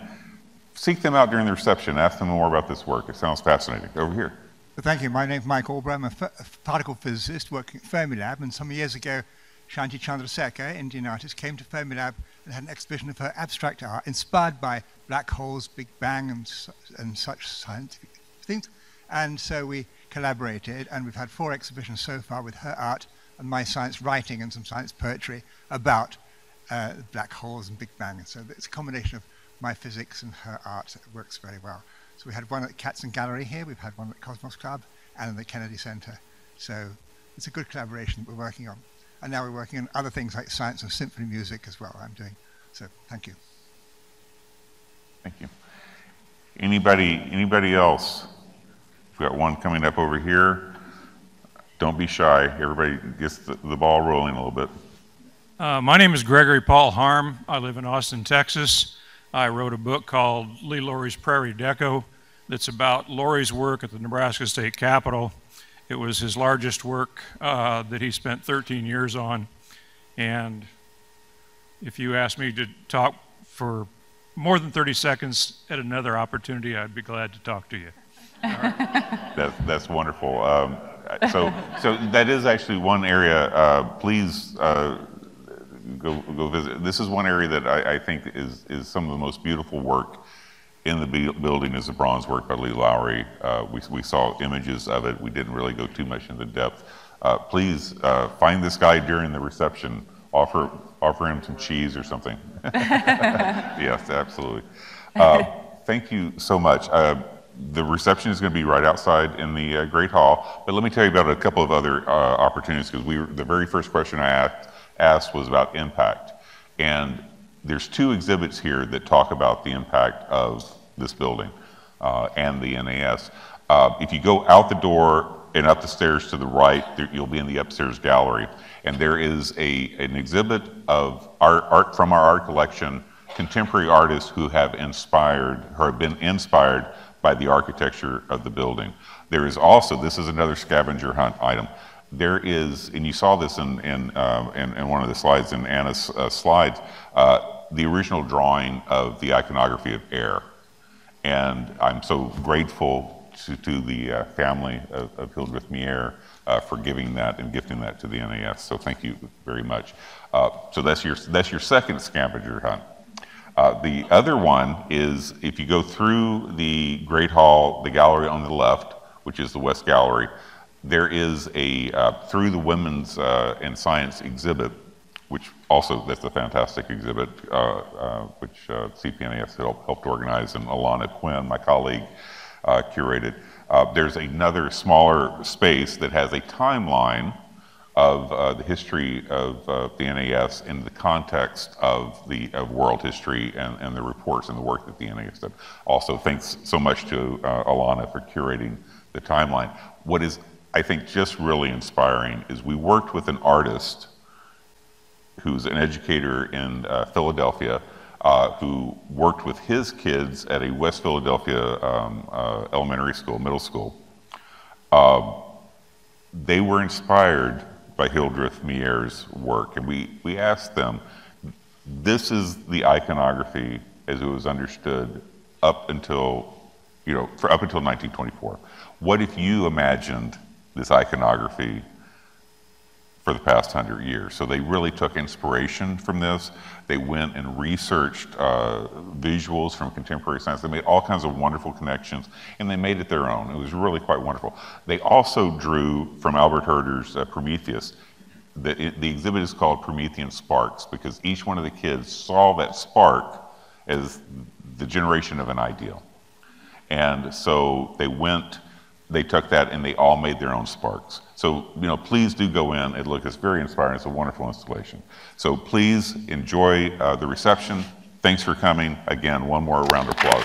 seek them out during the reception. Ask them more about this work. It sounds fascinating. Over here. Thank you. My name's Mike Albright. I'm a particle physicist working at Fermilab, and some years ago, Shanti Chandrasekhar, Indian artist, came to Fermilab and had an exhibition of her abstract art inspired by black holes, Big Bang, and such scientific things. And so we collaborated, and we've had 4 exhibitions so far with her art and my science writing and some science poetry about black holes and Big Bang. And so it's a combination of my physics and her art that works very well. So we had one at the Katzen Gallery here, we've had one at Cosmos Club, and at the Kennedy Center. So it's a good collaboration that we're working on. And now we're working on other things like science and symphony music as well, I'm doing. So thank you. Thank you. Anybody else? We've got one coming up over here. Don't be shy. Everybody gets the ball rolling a little bit. My name is Gregory Paul Harm. I live in Austin, Texas. I wrote a book called Lee Lowry's Prairie Deco that's about Lowry's work at the Nebraska State Capitol. It was his largest work that he spent 13 years on. And if you asked me to talk for more than 30 seconds at another opportunity, I'd be glad to talk to you. That's wonderful. So that is actually one area. Please go visit. This is one area that I think is some of the most beautiful work in the building is the bronze work by Lee Lowry. We saw images of it. We didn't really go too much into depth. Please find this guy during the reception. Offer him some cheese or something. Yes, absolutely. Thank you so much. the reception is going to be right outside in the Great Hall, but let me tell you about a couple of other opportunities, because the very first question I asked was about impact. And there's 2 exhibits here that talk about the impact of this building and the NAS. If you go out the door and up the stairs to the right, you'll be in the upstairs gallery. And there is an exhibit of art from our art collection, contemporary artists who have been inspired by the architecture of the building. There is also, this is another scavenger hunt item. There is, and you saw this in one of the slides, in Anna's slides, the original drawing of the iconography of air. And I'm so grateful to the family of Hildreth Meière for giving that and gifting that to the NAS. So thank you very much. So that's your second scavenger hunt. The other one is, if you go through the Great Hall, the gallery on the left, which is the West Gallery, there is a Through the Women's and Science exhibit, which also, that's a fantastic exhibit, which CPNAS helped organize, and Alana Quinn, my colleague, curated. There's another smaller space that has a timeline of the history of the NAS in the context of world history and the reports and the work that the NAS did. Also, thanks so much to Alana for curating the timeline. What is, I think, just really inspiring is we worked with an artist who's an educator in Philadelphia, who worked with his kids at a West Philadelphia elementary school, middle school. They were inspired by Hildreth Meière's work, and we asked them, this is the iconography as it was understood up until 1924. What if you imagined this iconography for the past 100 years? So they really took inspiration from this. They went and researched visuals from contemporary science. They made all kinds of wonderful connections, and they made it their own. It was really quite wonderful. They also drew from Albert Herder's Prometheus. The exhibit is called Promethean Sparks, because each one of the kids saw that spark as the generation of an ideal. And so they took that and they all made their own sparks. So, please do go in and look. It's very inspiring. It's a wonderful installation. So please enjoy the reception. Thanks for coming. Again, one more round of applause.